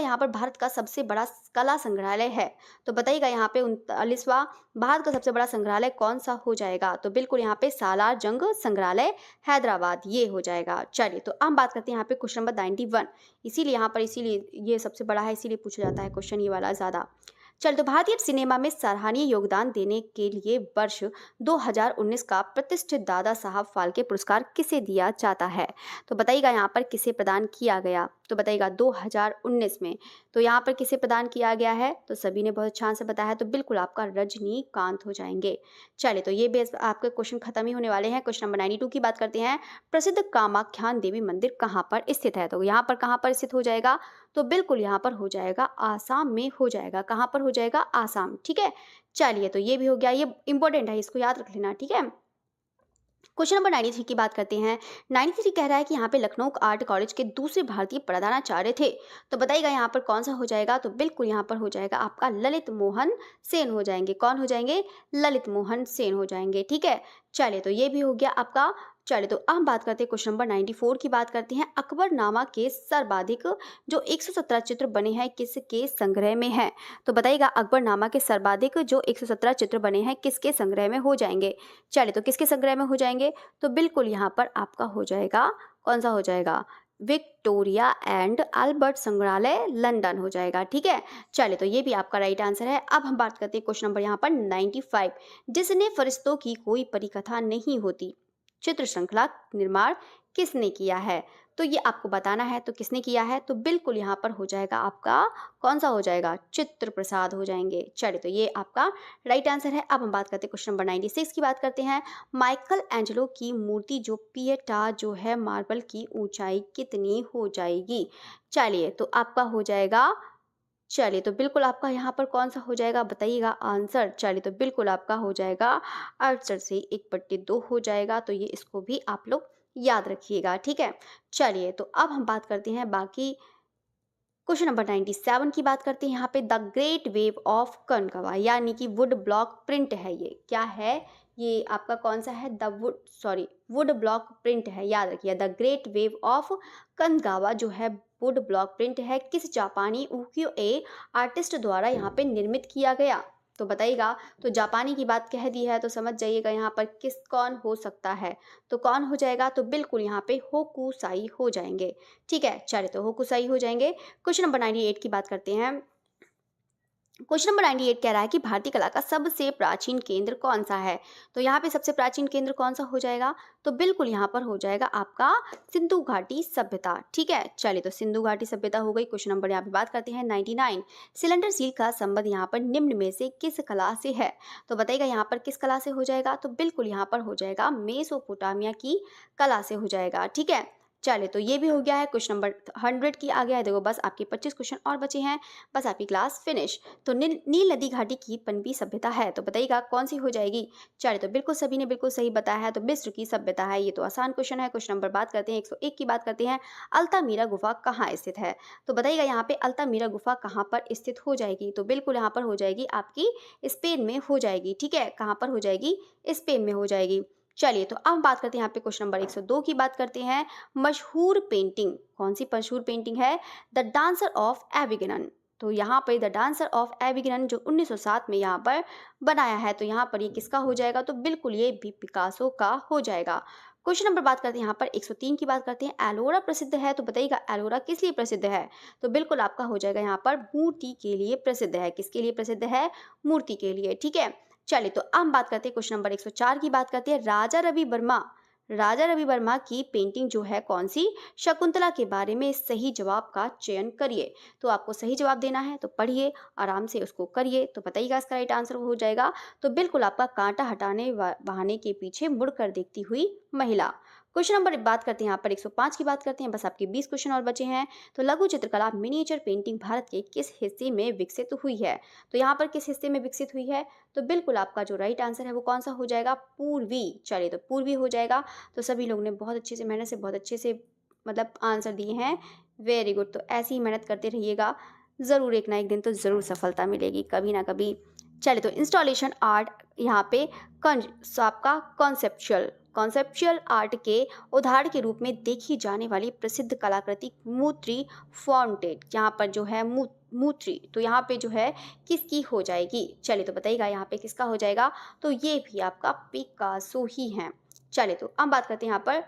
यहाँ पर भारत का सबसे बड़ा कला संग्रहालय है। तो बताइएगा यहाँ पे 39वां भारत का सबसे बड़ा संग्रहालय कौन सा हो जाएगा, तो बिल्कुल यहाँ पे सालार जंग संग्रहालय हैदराबाद ये हो जाएगा। चलिए तो हम बात करते हैं यहाँ पे क्वेश्चन नंबर 91, इसीलिए ये सबसे बड़ा है, इसीलिए पूछा जाता है क्वेश्चन ये वाला ज़्यादा। चल तो भारतीय सिनेमा में सराहनीय योगदान देने के लिए वर्ष 2019 का प्रतिष्ठित दादा साहब फाल्के पुरस्कार किसे दिया जाता है। तो बताइएगा यहाँ पर किसे प्रदान किया गया, तो बताइएगा 2019 में। तो यहाँ पर किसे प्रदान किया गया है, तो सभी ने बहुत अच्छा आंसर बताया है, तो बिल्कुल आपका रजनीकांत हो जाएंगे। चलिए तो ये भी आपके क्वेश्चन खत्म ही होने वाले हैं। क्वेश्चन नंबर 92 की बात करते हैं। प्रसिद्ध कामाख्यान देवी मंदिर कहाँ पर स्थित है, तो यहाँ पर कहाँ पर स्थित हो जाएगा, तो बिल्कुल यहाँ पर हो जाएगा आसाम में हो जाएगा। कहाँ पर हो जाएगा, आसाम। ठीक है, चलिए तो ये भी हो गया, ये इंपॉर्टेंट है, इसको याद रख लेना। ठीक है, क्वेश्चन नंबर 93 की बात करते हैं। 93 कह रहा है कि यहाँ पे लखनऊ आर्ट कॉलेज के दूसरे भारतीय प्रधानाचार्य थे। तो बताइएगा यहाँ पर कौन सा हो जाएगा, तो बिल्कुल यहाँ पर हो जाएगा आपका ललित मोहन सेन हो जाएंगे। कौन हो जाएंगे, ललित मोहन सेन हो जाएंगे। ठीक है, चलिए तो ये भी हो गया आपका। चलिए तो अब हम बात करते हैं क्वेश्चन नंबर 94 की बात करते हैं। अकबरनामा के सर्वाधिक जो 117 चित्र बने हैं किसके संग्रह में है, तो बताइएगा अकबरनामा के सर्वाधिक जो 117 चित्र बने हैं किसके संग्रह में हो जाएंगे। चलिए तो किसके संग्रह में हो जाएंगे, तो बिल्कुल यहाँ पर आपका हो जाएगा, कौन सा हो जाएगा, विक्टोरिया एंड अल्बर्ट संग्रहालय लंदन हो जाएगा। ठीक है, चलिए तो ये भी आपका राइट आंसर है। अब हम बात करते हैं क्वेश्चन नंबर यहाँ पर 95, जिसने फरिश्तों की कोई परिकथा नहीं होती चित्र श्रृंखला निर्माण किसने किया है, तो ये आपको बताना है। तो किसने किया है, तो बिल्कुल यहाँ पर हो जाएगा आपका, कौन सा हो जाएगा, चित्र प्रसाद हो जाएंगे। चलिए तो ये आपका राइट आंसर है। अब हम बात करते हैं क्वेश्चन नंबर 96 की बात करते हैं। माइकल एंजेलो की मूर्ति जो पिएटा जो है मार्बल की ऊंचाई कितनी हो जाएगी। चलिए तो आपका हो जाएगा, चलिए तो बिल्कुल आपका यहाँ पर कौन सा हो जाएगा, बताइएगा आंसर। चलिए तो बिल्कुल आपका हो जाएगा 68 से 1/2 हो जाएगा। तो ये इसको भी आप लोग याद रखिएगा। ठीक है, चलिए तो अब हम बात करते हैं बाकी क्वेश्चन नंबर 97 की बात करते हैं यहाँ पे। द ग्रेट वेव ऑफ कनकवा यानी कि वुड ब्लॉक प्रिंट है, ये क्या है, ये आपका कौन सा है, वुड ब्लॉक प्रिंट है, याद रखिए। द ग्रेट वेव ऑफ कनगावा जो है वुड ब्लॉक प्रिंट है, किस जापानी उकियो ए आर्टिस्ट द्वारा यहाँ पे निर्मित किया गया, तो बताइएगा। तो जापानी की बात कह दी है तो समझ जाइएगा यहाँ पर कौन हो सकता है, तो कौन हो जाएगा, तो बिल्कुल यहाँ पे होकुसाई हो जाएंगे। ठीक है, चलिए तो होकुसाई हो जाएंगे। क्वेश्चन नंबर 98 की बात करते हैं। क्वेश्चन नंबर 98 कह रहा है कि भारतीय कला का सबसे प्राचीन केंद्र कौन सा है, तो यहाँ पे सबसे प्राचीन केंद्र कौन सा हो जाएगा, तो बिल्कुल यहाँ पर हो जाएगा आपका सिंधु घाटी सभ्यता। ठीक है, चलिए तो सिंधु घाटी सभ्यता हो गई। क्वेश्चन नंबर यहाँ पे बात करते हैं 99। सिलेंडर सील का संबंध यहाँ पर निम्न में से किस कला से है, तो बताइएगा यहाँ पर किस कला से हो जाएगा, तो बिल्कुल यहाँ पर हो जाएगा मेसोपोटामिया की कला से हो जाएगा। ठीक है, चलिए तो ये भी हो गया है। क्वेश्चन नंबर 100 की आ गया है। देखो बस आपके 25 क्वेश्चन और बचे हैं, बस आपकी क्लास फिनिश। तो नील नदी घाटी की पनपी सभ्यता है, तो बताइएगा कौन सी हो जाएगी। चलिए तो बिल्कुल सभी ने बिल्कुल सही बताया है, तो मिस्र की सभ्यता है। ये तो आसान क्वेश्चन है। क्वेश्चन नंबर बात करते हैं 101 की बात करते हैं। अल्तामीरा गुफा कहाँ स्थित है, तो बताइएगा यहाँ पे अल्तामीरा गुफा कहाँ पर स्थित हो जाएगी, तो बिल्कुल यहाँ पर हो जाएगी आपकी स्पेन में हो जाएगी। ठीक है, कहाँ पर हो जाएगी, स्पेन में हो जाएगी। चलिए तो अब बात करते हैं यहाँ पे क्वेश्चन नंबर 102 की बात करते हैं। मशहूर पेंटिंग, कौन सी मशहूर पेंटिंग है, द डांसर ऑफ एविगनन, तो यहाँ पर द डांसर ऑफ एविगनन जो 1907 में यहाँ पर बनाया है, तो यहाँ पर ये किसका हो जाएगा, तो बिल्कुल ये भी पिकासो का हो जाएगा। क्वेश्चन नंबर बात करते हैं यहाँ पर 103 की बात करते हैं। एलोरा प्रसिद्ध है, तो बताइएगा एलोरा किस लिए प्रसिद्ध है, तो बिल्कुल आपका हो जाएगा यहाँ पर मूर्ति के लिए प्रसिद्ध है। किसके लिए प्रसिद्ध है, मूर्ति के लिए। ठीक है, चलिए तो अब बात करते हैं क्वेश्चन नंबर 104 की बात करते हैं। राजा रवि वर्मा की पेंटिंग जो है कौन सी, शकुंतला के बारे में सही जवाब का चयन करिए, तो आपको सही जवाब देना है, तो पढ़िए आराम से उसको करिए, तो बताइएगा इसका राइट आंसर हो जाएगा। तो बिल्कुल आपका कांटा हटाने बहाने के पीछे मुड़कर देखती हुई महिला। क्वेश्चन नंबर बात करते हैं यहाँ पर 105 की बात करते हैं, बस आपके 20 क्वेश्चन और बचे हैं। तो लघु चित्रकला मिनिएचर पेंटिंग भारत के किस हिस्से में विकसित हुई है, तो यहाँ पर किस हिस्से में विकसित हुई है, तो बिल्कुल आपका जो राइट आंसर है वो कौन सा हो जाएगा, पूर्वी। चलिए तो पूर्वी हो जाएगा। तो सभी लोगों ने बहुत अच्छे से मेहनत से बहुत अच्छे से मतलब आंसर दिए हैं, वेरी गुड। तो ऐसी ही मेहनत करते रहिएगा, ज़रूर एक ना एक दिन तो ज़रूर सफलता मिलेगी कभी ना कभी। चलिए तो इंस्टॉलेशन आर्ट यहाँ पे आपका कॉन्सेप्चुअल आर्ट के उदाहरण के रूप में देखी जाने वाली प्रसिद्ध कलाकृति मूत्री फॉन्टेन, यहाँ पर जो है मूत्री, तो यहाँ पे जो है किसकी हो जाएगी, चलिए तो बताइएगा यहाँ पे किसका हो जाएगा, तो ये भी आपका पिकासो ही है। चलिए तो अब बात करते हैं यहाँ पर,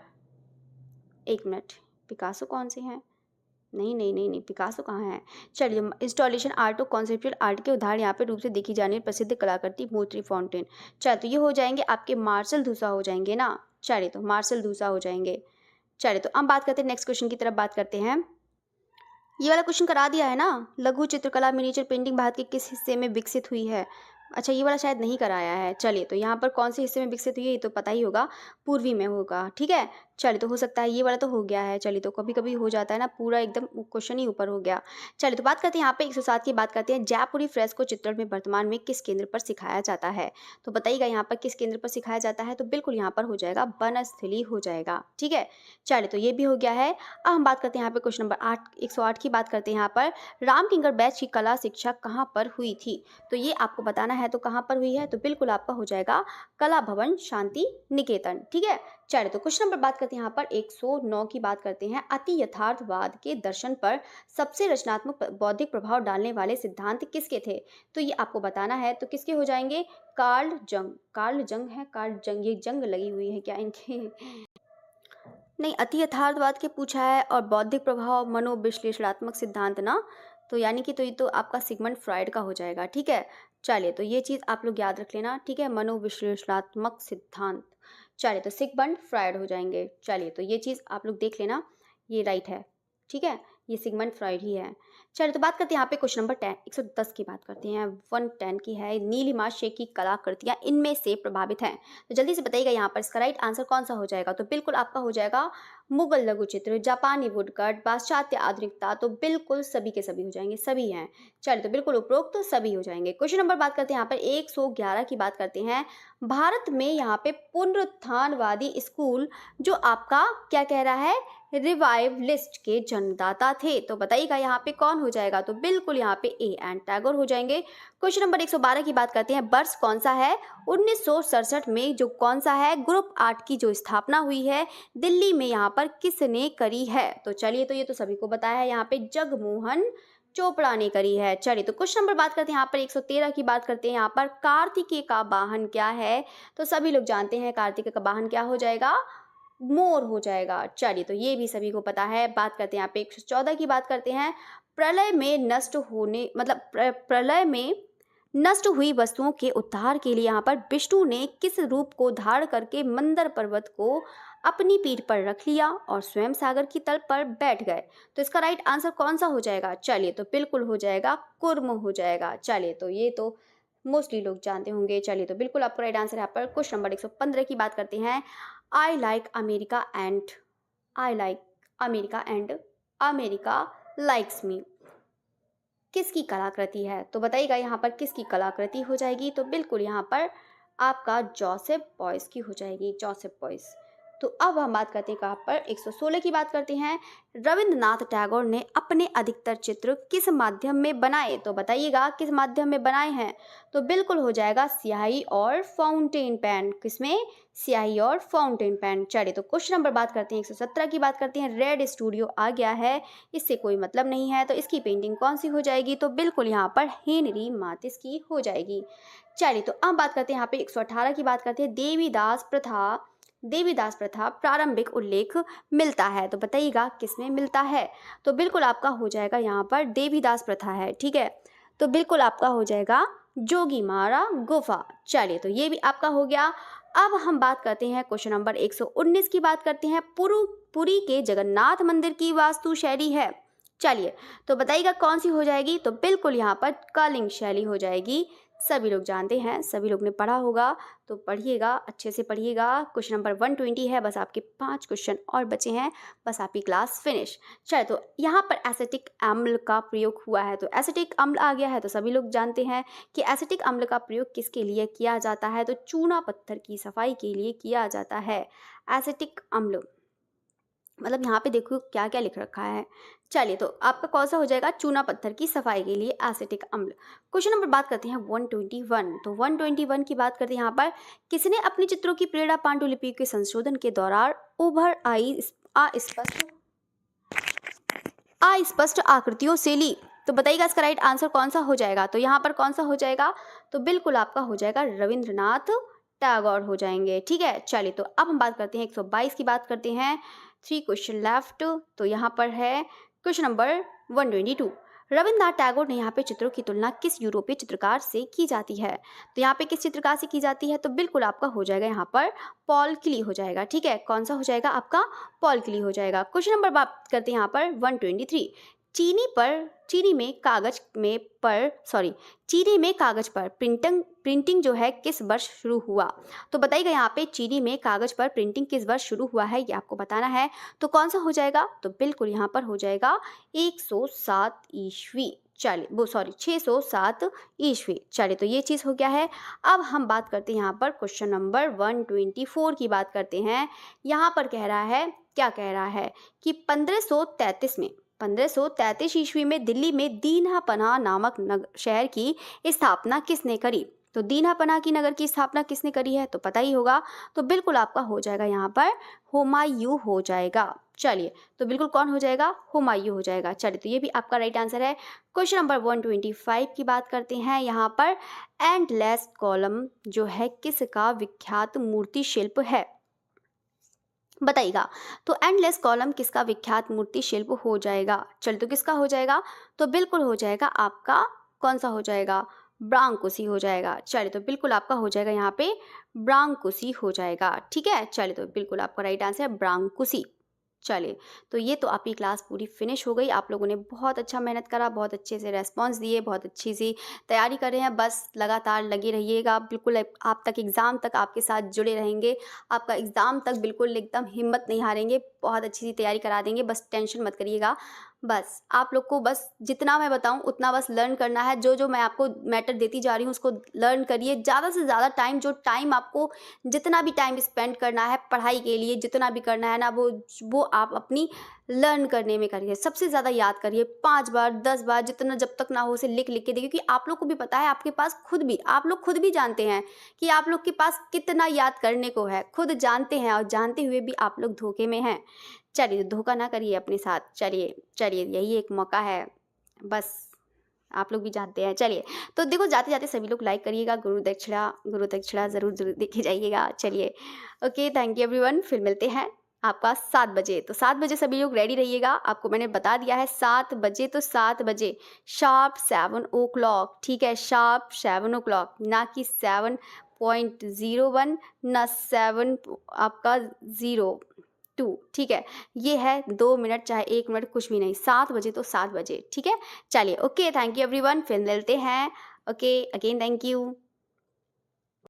एक मिनट, पिकासो कौन से हैं, नहीं पिकासो कहाँ है। चलिए इंस्टॉलेशन आर्ट और कॉन्सेप्चुअल आर्ट के उदाहरण यहाँ पे रूप से देखी जाने प्रसिद्ध कलाकृति मूत्री फाउंटेन। चलिए तो ये हो जाएंगे आपके मार्शल धूसा हो जाएंगे ना, चलिए तो मार्शल धूसा हो जाएंगे। चलिए तो अब बात करते हैं नेक्स्ट क्वेश्चन की तरफ बात करते हैं। ये वाला क्वेश्चन करा दिया है ना, लघु चित्रकला मिनिएचर पेंटिंग भारत के किस हिस्से में विकसित हुई है, अच्छा ये वाला शायद नहीं कराया है। चलिए तो यहाँ पर कौन से हिस्से में विकसित हुई है ये तो पता ही होगा, पूर्वी में होगा। ठीक है, चलिए तो हो सकता है ये वाला तो हो गया है। चलिए तो कभी कभी हो जाता है ना, पूरा एकदम क्वेश्चन ही ऊपर हो गया। चलिए तो बात करते हैं यहाँ पे 107 की बात करते हैं। जयपुरी फ्रेस्को चित्रण में वर्तमान में किस केंद्र पर सिखाया जाता है, तो बताइएगा यहाँ पर किस केंद्र पर सिखाया जाता है, तो बिल्कुल यहाँ पर हो जाएगा बनस्थली हो जाएगा। ठीक है, चलिए तो ये भी हो गया है। अब हम बात करते हैं यहाँ पे क्वेश्चन नंबर 108 की बात करते हैं। यहाँ पर राम किंकर बैच की कला शिक्षा कहाँ पर हुई थी, तो ये आपको बताना है, तो कहाँ पर हुई है, तो बिल्कुल आपका हो जाएगा कला भवन शांति निकेतन। ठीक है, चलिए तो क्वेश्चन नंबर बात करते हैं यहाँ पर 109 की बात करते हैं। अति यथार्थवाद के दर्शन पर सबसे रचनात्मक बौद्धिक प्रभाव डालने वाले सिद्धांत किसके थे, तो ये आपको बताना है, तो किसके हो जाएंगे, कार्ल जंग, ये जंग लगी हुई है क्या इनके, नहीं अति यथार्थवाद के पूछा है, और बौद्धिक प्रभाव मनोविश्लेषणात्मक सिद्धांत ना, तो यानी कि तो ये तो आपका सिगमंड फ्रॉइड का हो जाएगा। ठीक है, चलिए तो ये चीज़ आप लोग याद रख लेना। ठीक है, मनोविश्लेषणात्मक सिद्धांत, चलिए तो सिगमंड फ्रॉइड हो जाएंगे। चलिए तो ये चीज़ आप लोग देख लेना, ये राइट है। ठीक है, ये सिगमंड फ्रॉइड ही है। चलिए तो बात करते हैं यहाँ पे क्वेश्चन नंबर 110 की बात करते हैं। 110 की है, नीलिमा शेख की कलाकृतियाँ इनमें से प्रभावित हैं, तो जल्दी से बताइएगा यहाँ पर इसका राइट आंसर कौन सा हो जाएगा, तो बिल्कुल आपका हो जाएगा मुगल लघु चित्र, जापानी वुडकट, पाश्चात्य आधुनिकता, तो बिल्कुल सभी के सभी हो जाएंगे, सभी हैं। चलिए तो बिल्कुल उपरोक्त तो सभी हो जाएंगे। क्वेश्चन नंबर बात करते हैं यहाँ पर 111 की बात करते हैं। भारत में यहाँ पे पुनरुत्थानवादी स्कूल जो आपका क्या कह रहा है, रिवाइव लिस्ट के जन्मदाता थे। तो बताइएगा यहाँ पे कौन हो जाएगा, तो बिल्कुल यहाँ पे ए एन टैगोर हो जाएंगे। क्वेश्चन नंबर 112 की बात करते हैं। वर्ष कौन सा है? 1967 में जो कौन सा है, ग्रुप 8 की जो स्थापना हुई है दिल्ली में, यहाँ पर किसने करी है? तो चलिए, तो ये तो सभी को बताया है, यहाँ पे जगमोहन चोपड़ा ने करी है। चलिए, तो क्वेश्चन नंबर बात करते हैं यहाँ पर 113 की बात करते हैं। यहाँ पर कार्तिकेय का वाहन क्या है? तो सभी लोग जानते हैं कार्तिकेय का वाहन क्या हो जाएगा, मोर हो जाएगा। चलिए, तो ये भी सभी को पता है। बात करते हैं यहाँ पे 114 की बात करते हैं। प्रलय में नष्ट होने मतलब प्रलय में नष्ट हुई वस्तुओं के उद्धार के लिए यहाँ पर विष्णु ने किस रूप को धारण करके मंदर पर्वत को अपनी पीठ पर रख लिया और स्वयं सागर की तल पर बैठ गए? तो इसका राइट आंसर कौन सा हो जाएगा? चलिए, तो बिल्कुल हो जाएगा कुर्म हो जाएगा। चलिए, तो ये तो मोस्टली लोग जानते होंगे। चलिए, तो बिल्कुल आपका राइट आंसर यहाँ पर। क्वेश्चन नंबर 115 की बात करते हैं। I like America and I like America and America likes me किसकी कलाकृति है? तो बताइएगा यहाँ पर किसकी कलाकृति हो जाएगी? तो बिल्कुल यहाँ पर आपका जोसेफ बॉयस की हो जाएगी, जोसेफ बॉयस। तो अब हम बात करते हैं कहाँ पर 116 की बात करते हैं। रविंद्रनाथ टैगोर ने अपने अधिकतर चित्र किस माध्यम में बनाए? तो बताइएगा किस माध्यम में बनाए हैं? तो बिल्कुल हो जाएगा स्याही और फाउंटेन पेन। किसमें? स्याही और फाउंटेन पेन। चलिए, तो क्वेश्चन नंबर बात करते हैं 117 की बात करते हैं। रेड स्टूडियो आ गया है, इससे कोई मतलब नहीं है, तो इसकी पेंटिंग कौन सी हो जाएगी? तो बिल्कुल यहाँ पर हेनरी मातिस की हो जाएगी। चलिए, तो अब बात करते हैं यहाँ पे 118 की बात करते हैं। देवीदास प्रथा प्रारंभिक उल्लेख मिलता है, तो बताइएगा किसमें मिलता है? तो बिल्कुल आपका हो जाएगा यहाँ पर देवीदास प्रथा है, ठीक है। तो बिल्कुल आपका हो जाएगा जोगीमारा गुफा। चलिए, तो ये भी आपका हो गया। अब हम बात करते हैं क्वेश्चन नंबर 119 की बात करते हैं। पुरी के जगन्नाथ मंदिर की वास्तु शैली है। चलिए, तो बताइएगा कौन सी हो जाएगी? तो बिल्कुल यहाँ पर कलिंग शैली हो जाएगी। सभी लोग जानते हैं, सभी लोग ने पढ़ा होगा, तो पढ़िएगा, अच्छे से पढ़िएगा। क्वेश्चन नंबर 120 है, बस आपके 5 क्वेश्चन और बचे हैं, बस आपकी क्लास फिनिश। चलिए, तो यहाँ पर एसिटिक अम्ल का प्रयोग हुआ है। तो एसिटिक अम्ल आ गया है, तो सभी लोग जानते हैं कि एसिटिक अम्ल का प्रयोग किसके लिए किया जाता है? तो चूना पत्थर की सफाई के लिए किया जाता है एसिटिक अम्ल। मतलब यहाँ पे देखो क्या क्या लिख रखा है। चलिए, तो आपका कौन सा हो जाएगा? चूना पत्थर की सफाई के लिए एसिटिक अम्ल। क्वेश्चन नंबर बात करते हैं 121। तो 121 की बात करते हैं यहाँ पर। किसने अपनी चित्रों की प्रेरणा पांडुलिपि के संशोधन के दौरान उभर आई अस्पष्ट आकृतियों से ली? तो बताइएगा इसका राइट आंसर कौन सा हो जाएगा? तो यहाँ पर कौन सा हो जाएगा? तो बिल्कुल आपका हो जाएगा रविंद्रनाथ टैगोर हो जाएंगे, ठीक है। चलिए, तो अब हम बात करते हैं 122 की बात करते हैं। 3 क्वेश्चन लेफ्ट। तो यहाँ पर है क्वेश्चन नंबर 122। रविंद्रनाथ टैगोर ने यहाँ पे चित्रों की तुलना किस यूरोपीय चित्रकार से की जाती है? तो यहाँ पे किस चित्रकार से की जाती है? तो बिल्कुल आपका हो जाएगा यहाँ पर पॉल क्ली हो जाएगा, ठीक है। कौन सा हो जाएगा आपका? पॉल क्ली हो जाएगा। क्वेश्चन नंबर बात करते हैं यहाँ पर 123। चीनी में कागज पर प्रिंटिंग जो है किस वर्ष शुरू हुआ? तो बताइएगा यहाँ पे चीनी में कागज पर प्रिंटिंग किस वर्ष शुरू हुआ है, ये आपको बताना है। तो कौन सा हो जाएगा? तो बिल्कुल यहाँ पर हो जाएगा 107 ईस्वी। चलिए, 607 ईस्वी। चलिए, तो ये चीज़ हो गया है। अब हम बात करते हैं यहाँ पर क्वेश्चन नंबर 124 की बात करते हैं। यहाँ पर कह रहा है, क्या कह रहा है कि 1533 ईस्वी में दिल्ली में दीनहा पनाह नामक शहर की स्थापना किसने करी? तो दीनहा पनाह की नगर की स्थापना किसने करी है? तो पता ही होगा। तो बिल्कुल आपका हो जाएगा यहाँ पर हुमायूं हो जाएगा। चलिए, तो बिल्कुल कौन हो जाएगा? हुमायूं हो जाएगा। चलिए, तो ये भी आपका राइट आंसर है। क्वेश्चन नंबर 125 की बात करते हैं। यहाँ पर एंडलेस कॉलम जो है किसका विख्यात मूर्ति शिल्प है? बताइएगा। तो एंडलेस कॉलम किसका विख्यात मूर्ति शिल्प हो जाएगा? चल, तो किसका हो जाएगा? तो बिल्कुल हो जाएगा आपका, कौन सा हो जाएगा? ब्रांकुसी हो जाएगा। चलिए, तो बिल्कुल आपका हो जाएगा यहाँ पे ब्रांकुसी हो जाएगा, ठीक है। चलिए, तो बिल्कुल आपका राइट आंसर है ब्रांकुसी। चलिए, तो ये तो आपकी क्लास पूरी फिनिश हो गई। आप लोगों ने बहुत अच्छा मेहनत करा, बहुत अच्छे से रेस्पॉन्स दिए, बहुत अच्छी सी तैयारी कर रहे हैं। बस लगातार लगे रहिएगा, बिल्कुल आप तक एग्ज़ाम तक आपके साथ जुड़े रहेंगे। आपका एग्ज़ाम तक बिल्कुल एकदम हिम्मत नहीं हारेंगे। बहुत अच्छी सी तैयारी करा देंगे, बस टेंशन मत करिएगा। बस आप लोग को बस जितना मैं बताऊँ उतना बस लर्न करना है, जो मैं आपको मैटर देती जा रही हूँ उसको लर्न करिए। ज़्यादा से ज़्यादा टाइम, जो टाइम आपको जितना भी टाइम स्पेंड करना है पढ़ाई के लिए, जितना भी करना है ना, वो आप अपनी लर्न करने में करिए। सबसे ज़्यादा याद करिए, 5 बार 10 बार जितना जब तक ना हो उसे लिख लिख के देखिए, क्योंकि आप लोग को भी पता है, आपके पास खुद भी, आप लोग खुद भी जानते हैं कि आप लोग के पास कितना याद करने को है, खुद जानते हैं, और जानते हुए भी आप लोग धोखे में हैं। चलिए, धोखा ना करिए अपने साथ। चलिए चलिए, यही एक मौका है, बस आप लोग भी जानते हैं। चलिए, तो देखो जाते जाते सभी लोग लाइक करिएगा, गुरु दक्षिणा ज़रूर ज़रूर देके जाइएगा। चलिए, ओके, थैंक यू एवरीवन। फिर मिलते हैं आपका 7 बजे। तो 7 बजे सभी लोग रेडी रहिएगा। आपको मैंने बता दिया है 7 बजे, तो 7 बजे शार्प 7 ओ क्लॉक, ठीक है, शार्प 7 ओ क्लॉक, ना कि 7.01, ना 7 आपका 02, ठीक है। ये है 2 मिनट, चाहे 1 मिनट, कुछ भी नहीं। 7 बजे तो 7 बजे, ठीक है। चलिए, ओके, थैंक यू एवरीवन। फिर मिलते हैं। Okay, again thank you.